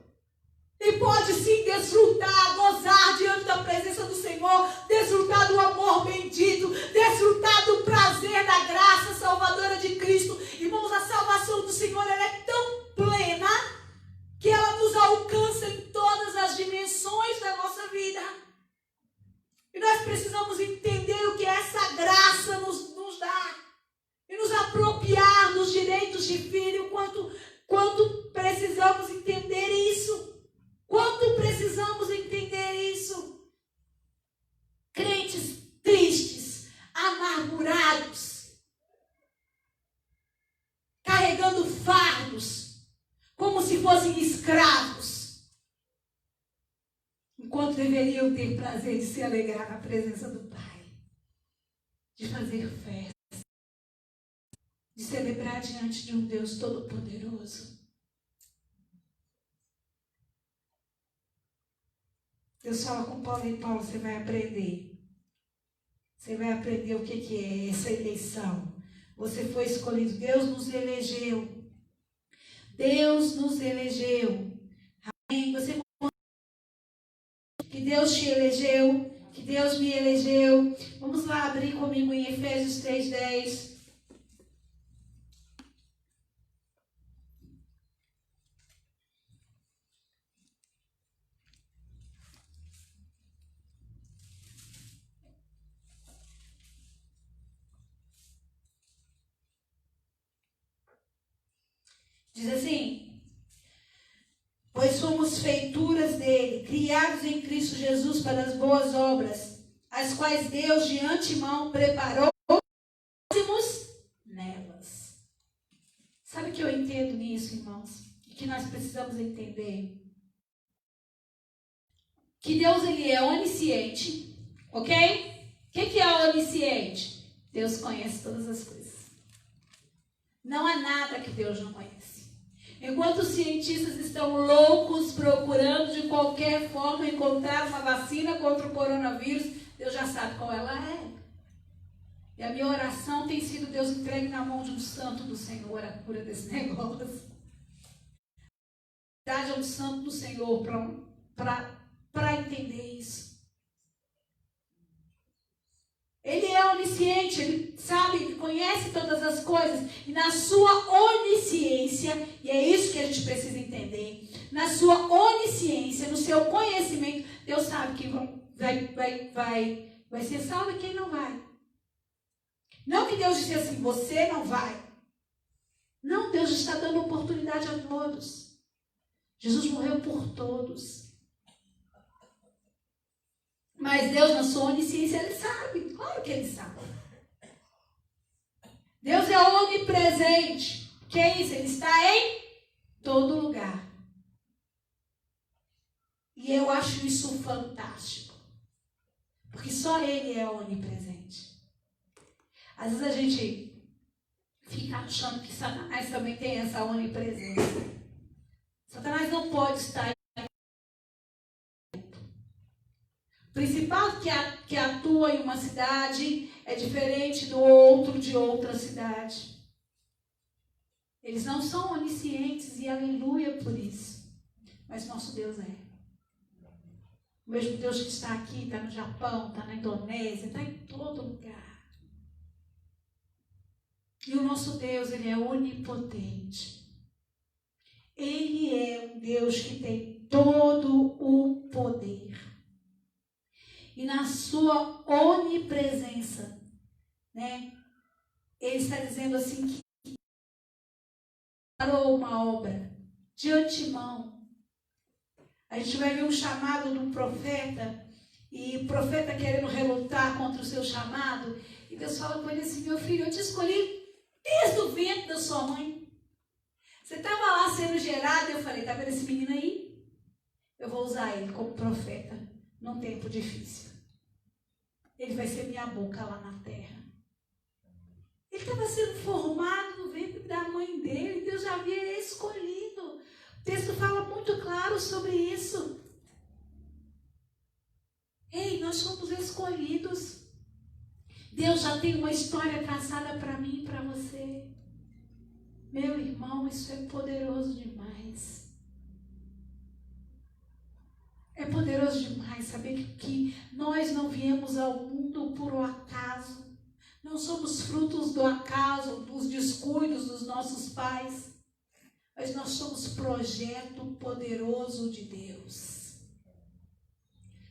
E pode sim desfrutar, gozar diante da presença do Senhor. Senhor, desfrutar do amor bendito, desfrutar do prazer da graça salvadora de Cristo. Irmãos, a salvação do Senhor, ela é tão plena que ela nos alcança em todas as dimensões da nossa vida. E nós precisamos entender o que essa graça nos dá. E nos apropriar dos direitos de filho. Quanto precisamos entender isso. Quanto precisamos entender isso. Crentes tristes, amargurados, carregando fardos, como se fossem escravos, enquanto deveriam ter prazer de se alegrar na presença do Pai, de fazer festa, de celebrar diante de um Deus Todo-Poderoso. Deus fala com Paulo e Paulo, você vai aprender. Você vai aprender o que é essa eleição. Você foi escolhido, Deus nos elegeu. Deus nos elegeu. Amém? Você que Deus te elegeu, que Deus me elegeu. Vamos lá abrir comigo em Efésios 3:10. Diz assim: pois somos feituras dele, criados em Cristo Jesus para as boas obras, as quais Deus de antemão preparou nelas. Sabe o que eu entendo nisso, irmãos? E que nós precisamos entender? Que Deus, ele é onisciente, ok? O que é onisciente? Deus conhece todas as coisas. Não há nada que Deus não conhece. Enquanto os cientistas estão loucos procurando de qualquer forma encontrar uma vacina contra o coronavírus, Deus já sabe qual ela é. E a minha oração tem sido: Deus, entregue na mão de um santo do Senhor a cura desse negócio. Dá um santo do Senhor para entender isso. Ele é onisciente, ele sabe, ele conhece todas as coisas. E na sua onisciência, e é isso que a gente precisa entender, na sua onisciência, no seu conhecimento, Deus sabe quem vai ser salvo e quem não vai. Não que Deus disse assim: você não vai. Não, Deus está dando oportunidade a todos. Jesus morreu por todos. Mas Deus, na sua onisciência, ele sabe. Claro que ele sabe. Deus é onipresente. O que é isso? Ele está em todo lugar. E eu acho isso fantástico. Porque só ele é onipresente. Às vezes a gente fica achando que Satanás também tem essa onipresença. Satanás não pode estar. O principal que atua em uma cidade é diferente do outro de outra cidade. Eles não são oniscientes e aleluia por isso. Mas nosso Deus é. O mesmo Deus que está aqui, está no Japão, está na Indonésia, está em todo lugar. E o nosso Deus, ele é onipotente. Ele é um Deus que tem todo o poder. E na sua onipresença, né, ele está dizendo assim que parou uma obra de antemão. A gente vai ver um chamado de um profeta, e o profeta querendo relutar contra o seu chamado, e Deus fala com ele assim: meu filho, eu te escolhi desde o ventre da sua mãe. Você estava lá sendo gerado, e eu falei: tá vendo esse menino aí? Eu vou usar ele como profeta num tempo difícil. Ele vai ser minha boca lá na terra. Ele estava sendo formado no ventre da mãe dele. Deus já havia escolhido. O texto fala muito claro sobre isso. Ei, nós somos escolhidos. Deus já tem uma história traçada para mim e para você. Meu irmão, isso é poderoso demais. É poderoso. poderoso demais saber que nós não viemos ao mundo por um acaso. Não somos frutos do acaso, dos descuidos dos nossos pais. Mas nós somos projeto poderoso de Deus.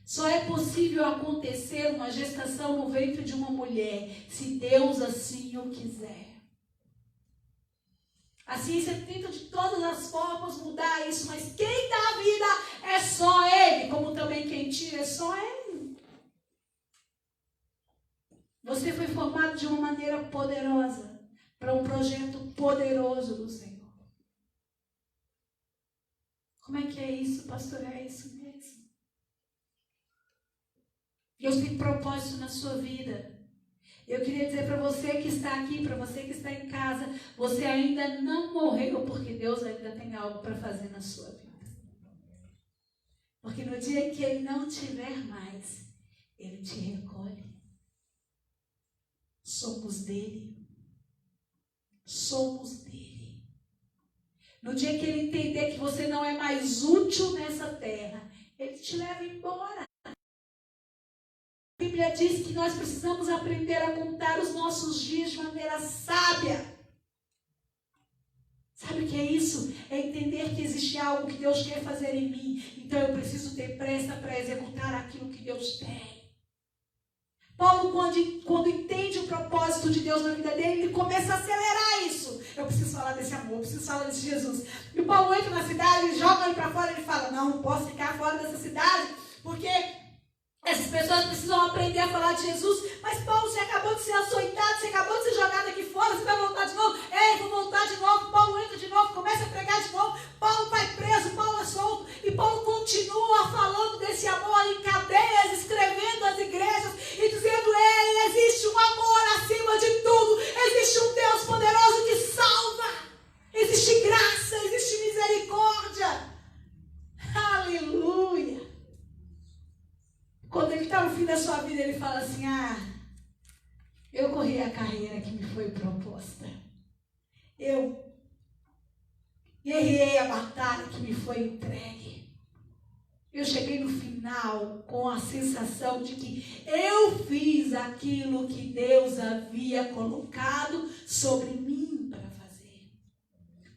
Só é possível acontecer uma gestação no ventre de uma mulher, se Deus assim o quiser. A ciência tenta de todas as formas mudar isso, mas quem dá a vida é só Ele, como também quem tira é só Ele. Você foi formado de uma maneira poderosa para um projeto poderoso do Senhor. Como é que é isso, pastor? É isso mesmo. Deus tem propósito na sua vida. Eu queria dizer para você que está aqui, para você que está em casa, você ainda não morreu, porque Deus ainda tem algo para fazer na sua vida. Porque no dia que Ele não tiver mais, Ele te recolhe. Somos dele. Somos dele. No dia que Ele entender que você não é mais útil nessa terra, Ele te leva embora. A Bíblia diz que nós precisamos aprender a contar os nossos dias de maneira sábia. Sabe o que é isso? É entender que existe algo que Deus quer fazer em mim. Então eu preciso ter pressa para executar aquilo que Deus tem. Paulo, quando entende o propósito de Deus na vida dele, ele começa a acelerar isso. Eu preciso falar desse amor, eu preciso falar desse Jesus. E Paulo entra na cidade, ele joga ele para fora, ele fala, não posso ficar fora dessa cidade, porque essas pessoas precisam aprender a falar de Jesus. Mas Paulo, você acabou de ser açoitado, você acabou de ser jogado aqui fora, você vai voltar de novo? Vou voltar de novo. Paulo entra de novo, começa a pregar de novo. Paulo vai preso, Paulo é solto. E Paulo continua falando desse amor em cadeias, escrevendo as igrejas e dizendo, existe um amor acima de tudo. Existe um Deus poderoso que salva. Existe graça, existe misericórdia. Aleluia. Quando ele está no fim da sua vida, ele fala assim, eu corri a carreira que me foi proposta. Eu guerrei a batalha que me foi entregue. Eu cheguei no final com a sensação de que eu fiz aquilo que Deus havia colocado sobre mim para fazer.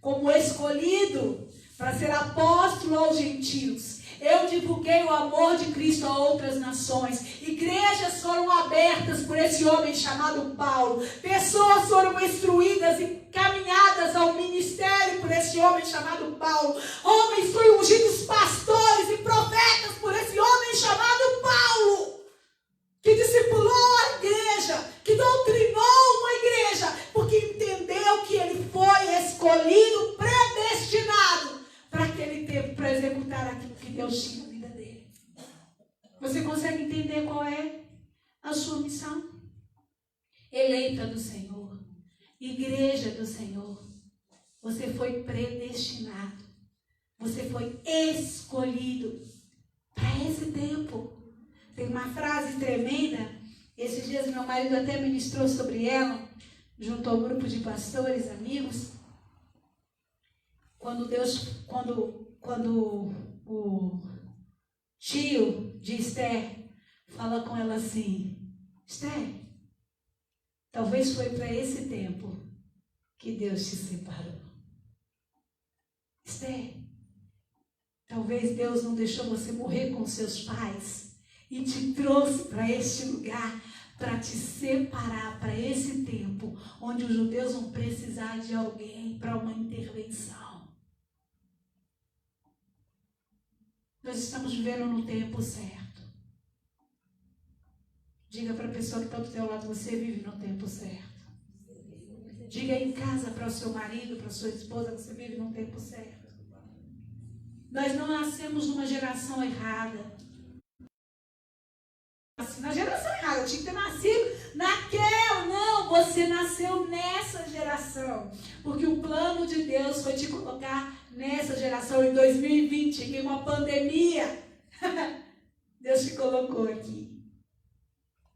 Como escolhido para ser apóstolo aos gentios, eu divulguei o amor de Cristo a outras nações. Igrejas foram abertas por esse homem chamado Paulo. Pessoas foram instruídas e caminhadas ao ministério por esse homem chamado Paulo. Homens foram ungidos pastores e profetas por esse homem chamado Paulo, que discipulou a igreja, que doutrinou uma igreja, porque entendeu que ele foi escolhido, predestinado para aquele tempo, para executar aquilo que Deus tinha na vida dele. Você consegue entender qual é a sua missão? Eleita do Senhor, igreja do Senhor, você foi predestinado, você foi escolhido para esse tempo. Tem uma frase tremenda, esses dias meu marido até ministrou sobre ela, junto ao grupo de pastores, amigos. Quando o tio de Esther fala com ela assim, Esther, talvez foi para esse tempo que Deus te separou. Esther, talvez Deus não deixou você morrer com seus pais e te trouxe para este lugar para te separar para esse tempo onde os judeus vão precisar de alguém para uma intervenção. Nós estamos vivendo no tempo certo. Diga para a pessoa que está do teu lado, você vive no tempo certo. Diga em casa para o seu marido, para a sua esposa, você vive no tempo certo. Nós não nascemos numa geração errada. Na geração errada, eu tinha que ter nascido naquela. Não, você nasceu nessa geração. Porque o plano de Deus foi te colocar nessa geração em 2020, em uma pandemia. Deus te colocou aqui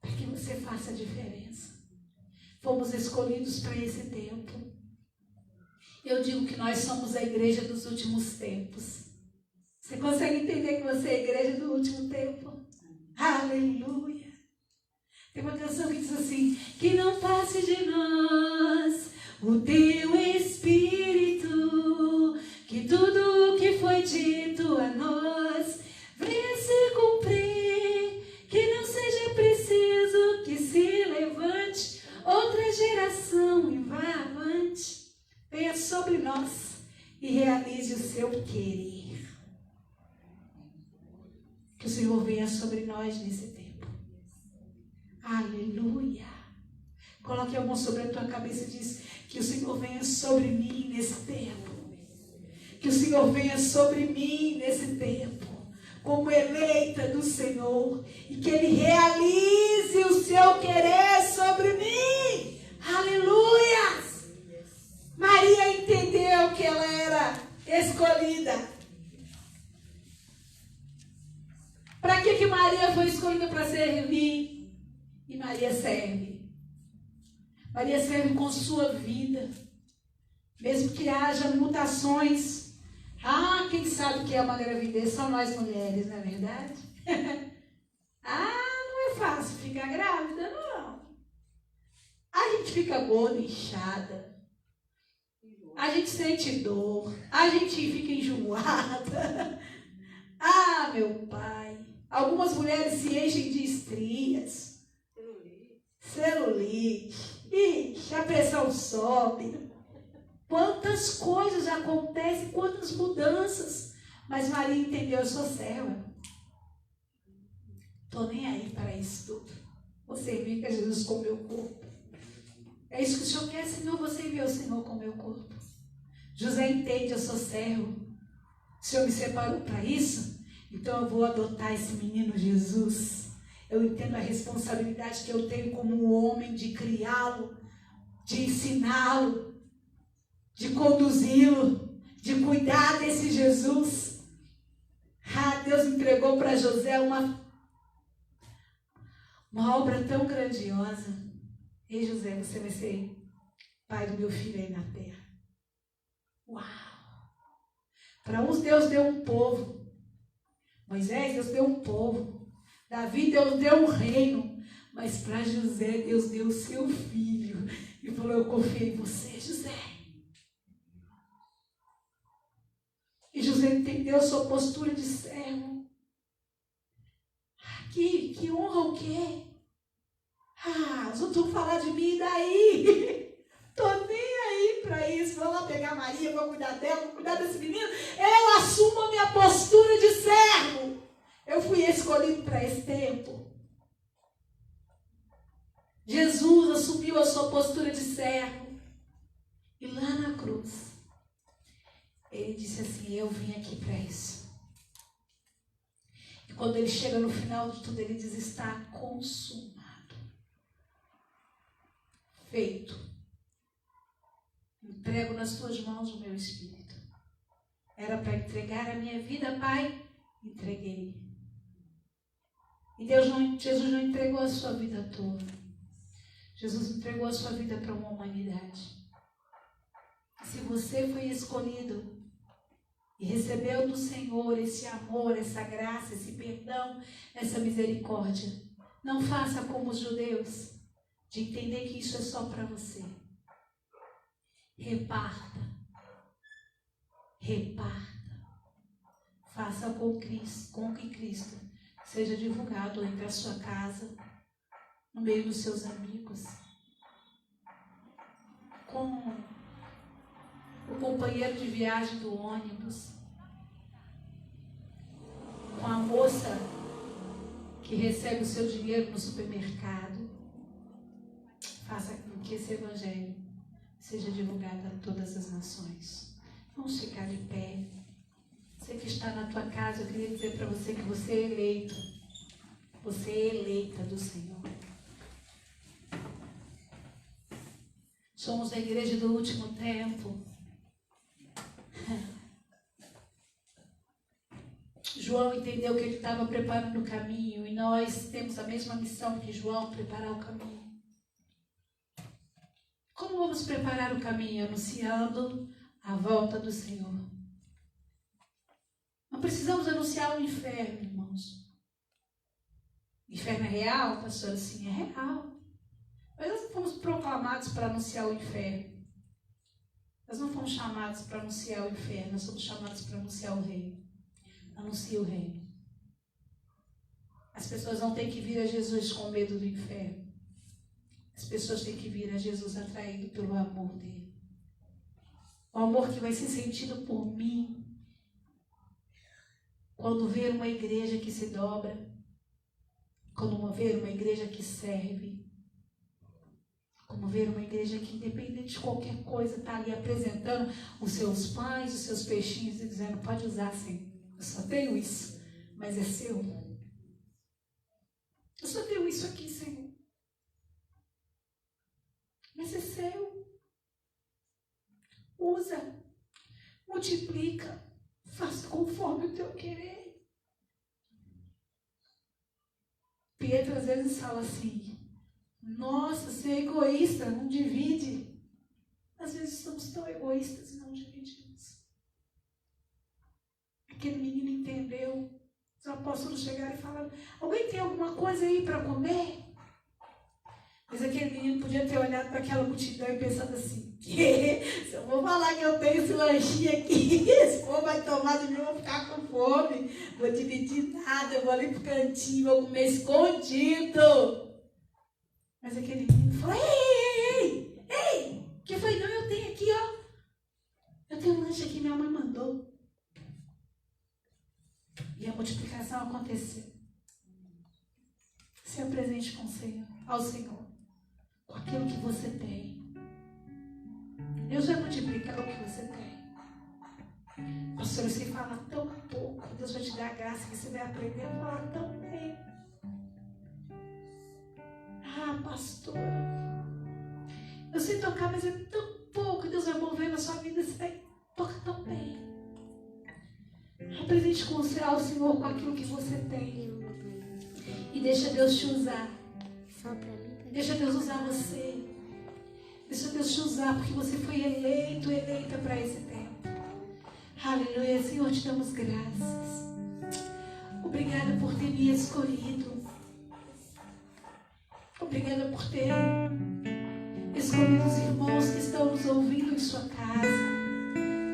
para que você faça a diferença. Fomos escolhidos para esse tempo. Eu digo que nós somos a igreja dos últimos tempos. Você consegue entender que você é a igreja do último tempo? Aleluia! Tem uma canção que diz assim: que não passe de nós o teu Espírito, que tudo o que foi dito a nós venha se cumprir, que não seja preciso que se levante outra geração e vá avante. Venha sobre nós e realize o seu querer. Que o Senhor venha sobre nós nesse tempo. Aleluia. Coloque a mão sobre a tua cabeça e diz: que o Senhor venha sobre mim nesse tempo. Que o Senhor venha sobre mim nesse tempo, como eleita do Senhor, e que Ele realize o seu querer sobre mim. Aleluia. Maria entendeu que ela era escolhida. Para que Maria foi escolhida? Para servir. E Maria serve. Maria serve com sua vida. Mesmo que haja mutações. Quem sabe o que é uma gravidez? Só nós mulheres, não é verdade? Não é fácil ficar grávida, não. A gente fica gorda, inchada. A gente sente dor. A gente fica enjoada. Meu pai. Algumas mulheres se enchem de estrias. Celulite. Ixi, a pressão sobe. Quantas coisas acontecem, quantas mudanças. Mas Maria entendeu: eu sou serva. Estou nem aí para isso tudo. Vou servir a Jesus com o meu corpo. É isso que o Senhor quer, Senhor. Vou servir o Senhor com o meu corpo. José entende: eu sou servo. O Senhor me separou para isso. Então eu vou adotar esse menino Jesus. Eu entendo a responsabilidade que eu tenho como um homem de criá-lo, de ensiná-lo, de conduzi-lo, de cuidar desse Jesus. Deus entregou para José uma obra tão grandiosa. Ei, José, você vai ser pai do meu filho aí na terra. Uau! Para uns Deus deu um povo. Moisés, Deus deu um povo. Davi, Deus deu um reino. Mas para José, Deus deu o seu filho. E falou: eu confio em você, José. E José entendeu sua postura de servo. Que honra o quê? Os outros vão falar de mim, e daí? Tô nem aí para isso. Vou lá pegar a Maria, vou cuidar dela, vou cuidar desse menino. Eu assumo a minha postura de servo. Eu fui escolhido para esse tempo. Jesus assumiu a sua postura de servo. E lá na cruz, ele disse assim: eu vim aqui para isso. E quando ele chega no final de tudo, ele diz: está consumado. Feito. Entrego nas tuas mãos o meu espírito. Era para entregar a minha vida, Pai. Entreguei. E Jesus não entregou a sua vida toda. Jesus entregou a sua vida para uma humanidade. Se você foi escolhido e recebeu do Senhor esse amor, essa graça, esse perdão, essa misericórdia, não faça como os judeus, de entender que isso é só para você. Reparta. Faça com que Cristo seja divulgado entre a sua casa, no meio dos seus amigos, com o companheiro de viagem do ônibus, com a moça que recebe o seu dinheiro no supermercado. Faça com que esse evangelho seja divulgado a todas as nações. Vamos ficar de pé. Você que está na tua casa, eu queria dizer para você que você é eleito. Você é eleita do Senhor. Somos a igreja do último tempo. João entendeu que ele estava preparando o caminho e nós temos a mesma missão que João, preparar o caminho. Como vamos preparar o caminho? Anunciando a volta do Senhor. Não precisamos anunciar o inferno, irmãos. O inferno é real, pastora? Sim, é real. Mas nós não fomos proclamados para anunciar o inferno. Nós não fomos chamados para anunciar o inferno, nós somos chamados para anunciar o reino. Anuncia o reino. As pessoas não têm que vir a Jesus com medo do inferno. As pessoas têm que vir a Jesus atraído pelo amor dele. O amor que vai ser sentido por mim quando ver uma igreja que se dobra, quando ver uma igreja que serve, como ver uma igreja que, independente de qualquer coisa, está ali apresentando os seus pães, os seus peixinhos e dizendo, pode usar, Senhor. Eu só tenho isso, mas é seu. Eu só tenho isso aqui, Senhor. Mas é seu. Usa, multiplica, faça conforme o teu querer. Pedro às vezes fala assim, nossa, você é egoísta, não divide. Às vezes somos tão egoístas e não dividimos. Aquele menino entendeu. Os apóstolos chegaram e falaram, alguém tem alguma coisa aí para comer? Mas aquele menino podia ter olhado para aquela multidão e pensado assim, se eu vou falar que eu tenho esse lanchinho aqui, esse povo vai tomar de mim, eu vou ficar com fome, vou dividir nada, eu vou ali pro cantinho, vou comer escondido. Mas aquele menino falou, ei, que foi? Não, eu tenho aqui, ó. Eu tenho um lanche aqui, minha mãe mandou. E a multiplicação aconteceu. Se apresente com o Senhor, ao Senhor, com aquilo que você tem. Deus vai multiplicar o que você tem. Pastor, você fala tão pouco, Deus vai te dar graça que você vai aprender a falar tão bem. Ah, pastor, eu sei tocar, mas é tão pouco. Deus vai mover na sua vida, você vai tocar tão bem. Apresente com o Senhor com aquilo que você tem. E deixa Deus te usar. Deixa Deus usar você. Deixa Deus te usar, porque você foi eleita para esse tempo. Aleluia, Senhor, te damos graças. Obrigada por ter me escolhido. Obrigada por ter escolhido os irmãos que estão nos ouvindo em sua casa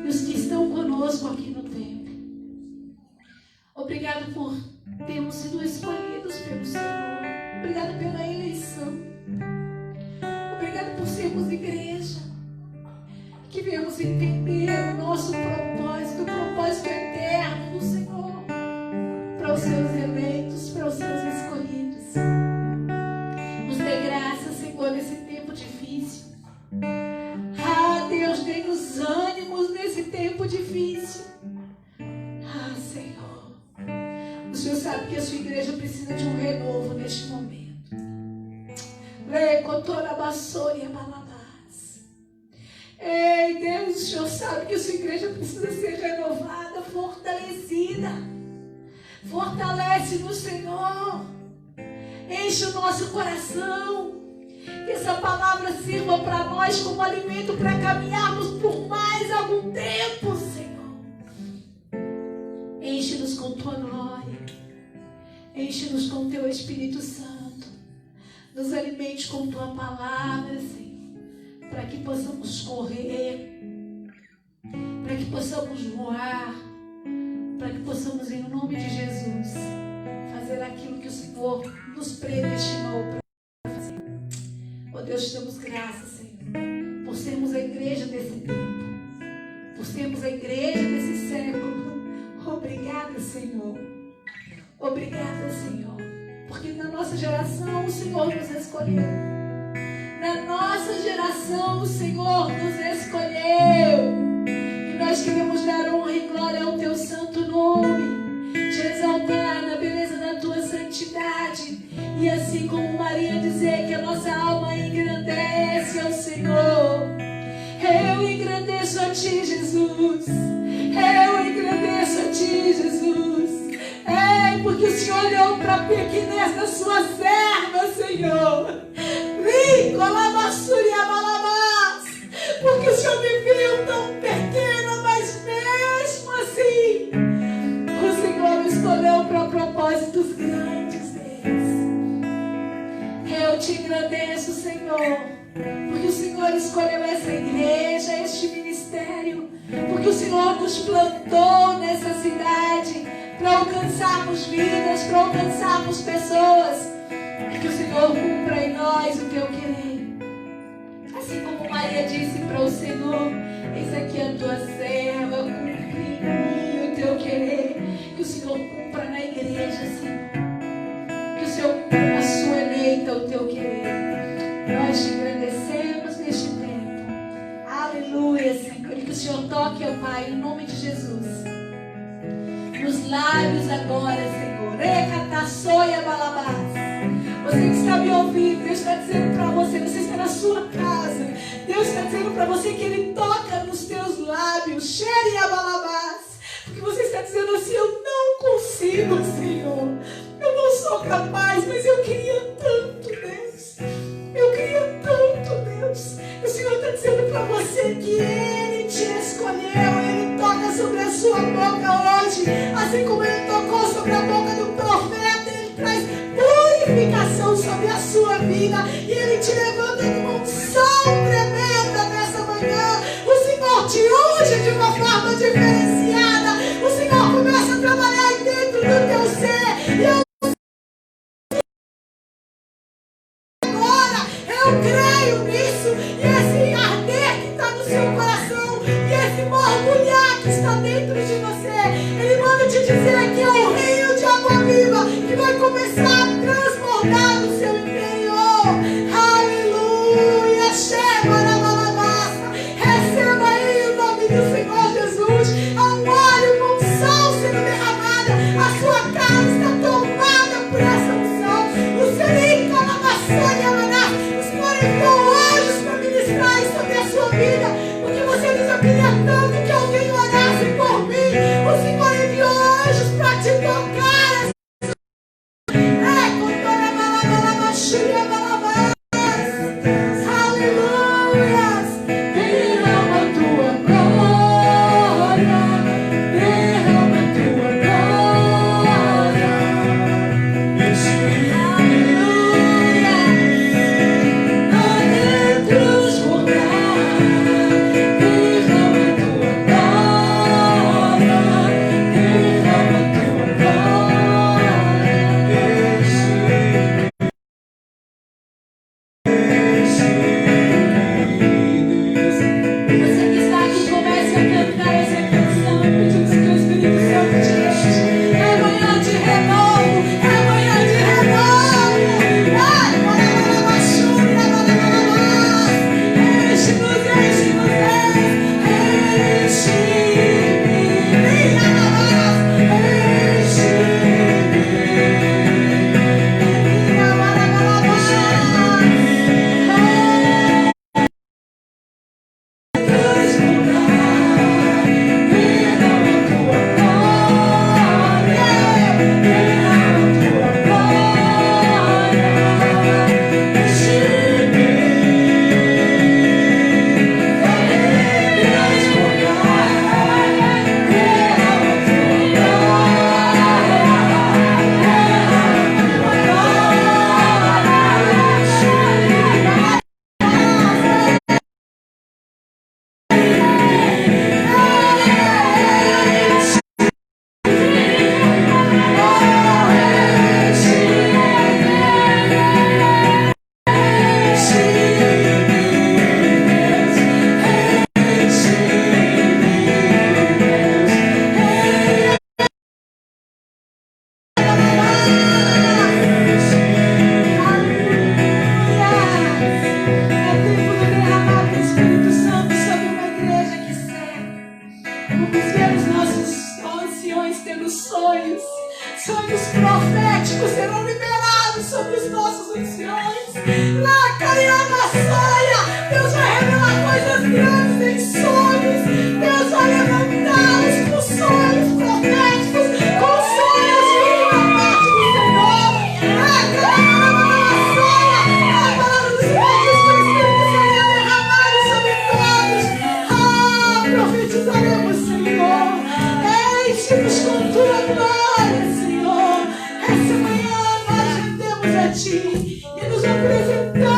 e os que estão conosco aqui no templo. Obrigada por termos sido escolhidos pelo Senhor. Obrigada pela eleição. Obrigada por sermos igreja que viemos entender o nosso propósito, o propósito eterno do Senhor para os seus eleitos, para os seus escolhidos. Nos dê graça, Senhor, nesse tempo difícil. Ah, Deus, dê-nos ânimos nesse tempo difícil. Ah, Senhor, o Senhor sabe que a sua igreja precisa de um renovo neste momento. Ei, Deus, o Senhor sabe que a sua igreja precisa ser renovada, fortalecida. Fortalece no Senhor. Enche o nosso coração. Que essa palavra sirva para nós como alimento para caminharmos por mais algum tempo, Senhor. Enche-nos com tua glória. Enche-nos com teu Espírito Santo. Nos alimente com tua palavra, Senhor. Para que possamos correr. Para que possamos voar. Para que possamos, em nome de Jesus, fazer aquilo que o Senhor nos predestinou para fazer. Oh Deus, te damos graças, Senhor, por sermos a igreja desse tempo, por sermos a igreja desse século. Obrigada, Senhor. Obrigada, Senhor, porque na nossa geração o Senhor nos escolheu. Na nossa geração o Senhor nos escolheu. E nós queremos dar honra e glória ao teu santo nome, te exaltar na beleza da tua santidade. E assim como Maria dizer que a nossa alma engrandece ao Senhor. Eu engrandeço a ti, Jesus. Eu engrandeço a ti, Jesus. Porque o Senhor olhou para a pequenez da sua serva, Senhor. Porque o Senhor me viu tão pequena, mas mesmo assim, engrandeço, Senhor, porque o Senhor escolheu essa igreja, este ministério, porque o Senhor nos plantou nessa cidade para alcançarmos vidas, para alcançarmos pessoas, e que o Senhor cumpra em nós o teu querer. Assim como Maria disse para o Senhor: eis aqui a tua serva, cumpre em mim o teu querer. Que o Senhor cumpra na igreja, Senhor. Que o Senhor cumpra a sua eleita, o teu querer. Nós te agradecemos neste tempo. Aleluia, Senhor. E que o Senhor toque, ó Pai, em nome de Jesus, nos lábios agora, Senhor. Ecataçoia balabás. Você que está me ouvindo, Deus está dizendo para você, você está na sua casa, Deus está dizendo para você que Ele toca nos teus lábios, cheire a balabás, porque você está dizendo assim: eu não consigo, Senhor, eu não sou capaz, mas eu queria tanto, Deus, eu queria tanto, Deus. O Senhor está dizendo para você que Ele te escolheu, Ele toca sobre a sua boca hoje, assim como Ele tocou sobre a boca do profeta, Ele traz purificação sobre a sua vida e Ele te levanta com unção tremenda nessa manhã. O Senhor te unge de uma forma diferenciada. O Senhor começa a trabalhar dentro do teu ser. E agora eu creio nisso. E esse arder que está no seu coração, e esse mergulhar que está dentro de você, Ele manda te dizer que é o rio de água viva que vai começar a transbordar no seu interior. Aleluia. Receba aí o nome do Senhor Jesus. Há um óleo com sal sendo derramada. A sua casa está tomada por essa unção. O Senhor enviou anjos para ministrar sobre a sua vida, porque você diz: eu queria tanto que alguém orasse por mim. O Senhor enviou anjos para te tocar. Essa manhã nós rendemos a Ti e nos apresentamos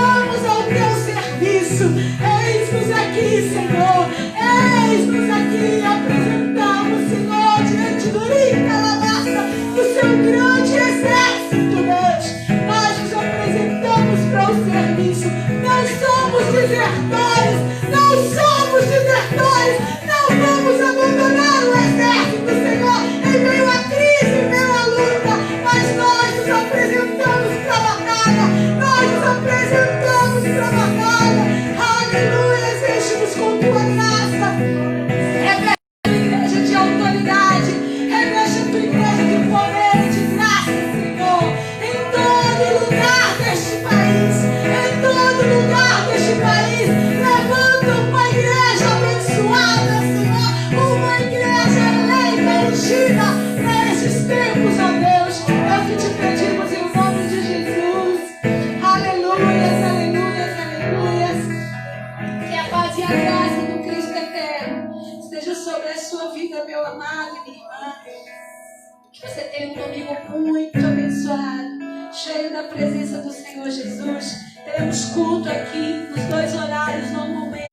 meu amado e minha irmã. Que você tenha um domingo muito abençoado, cheio da presença do Senhor Jesus. Teremos culto aqui nos 2 horários normalmente.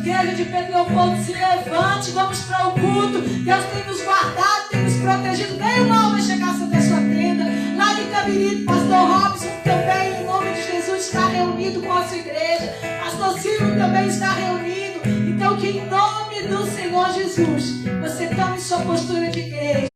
Igreja de Pedro Leopoldo, se levante, vamos para o culto. Deus tem nos guardado, tem nos protegido. Nenhum mal vai chegar sobre a sua tenda. Lá em Cabirito, pastor Robson também, em nome de Jesus, está reunido com a sua igreja. Pastor Silvio também está reunido. Então que em nome do Senhor Jesus, você tome sua postura de igreja.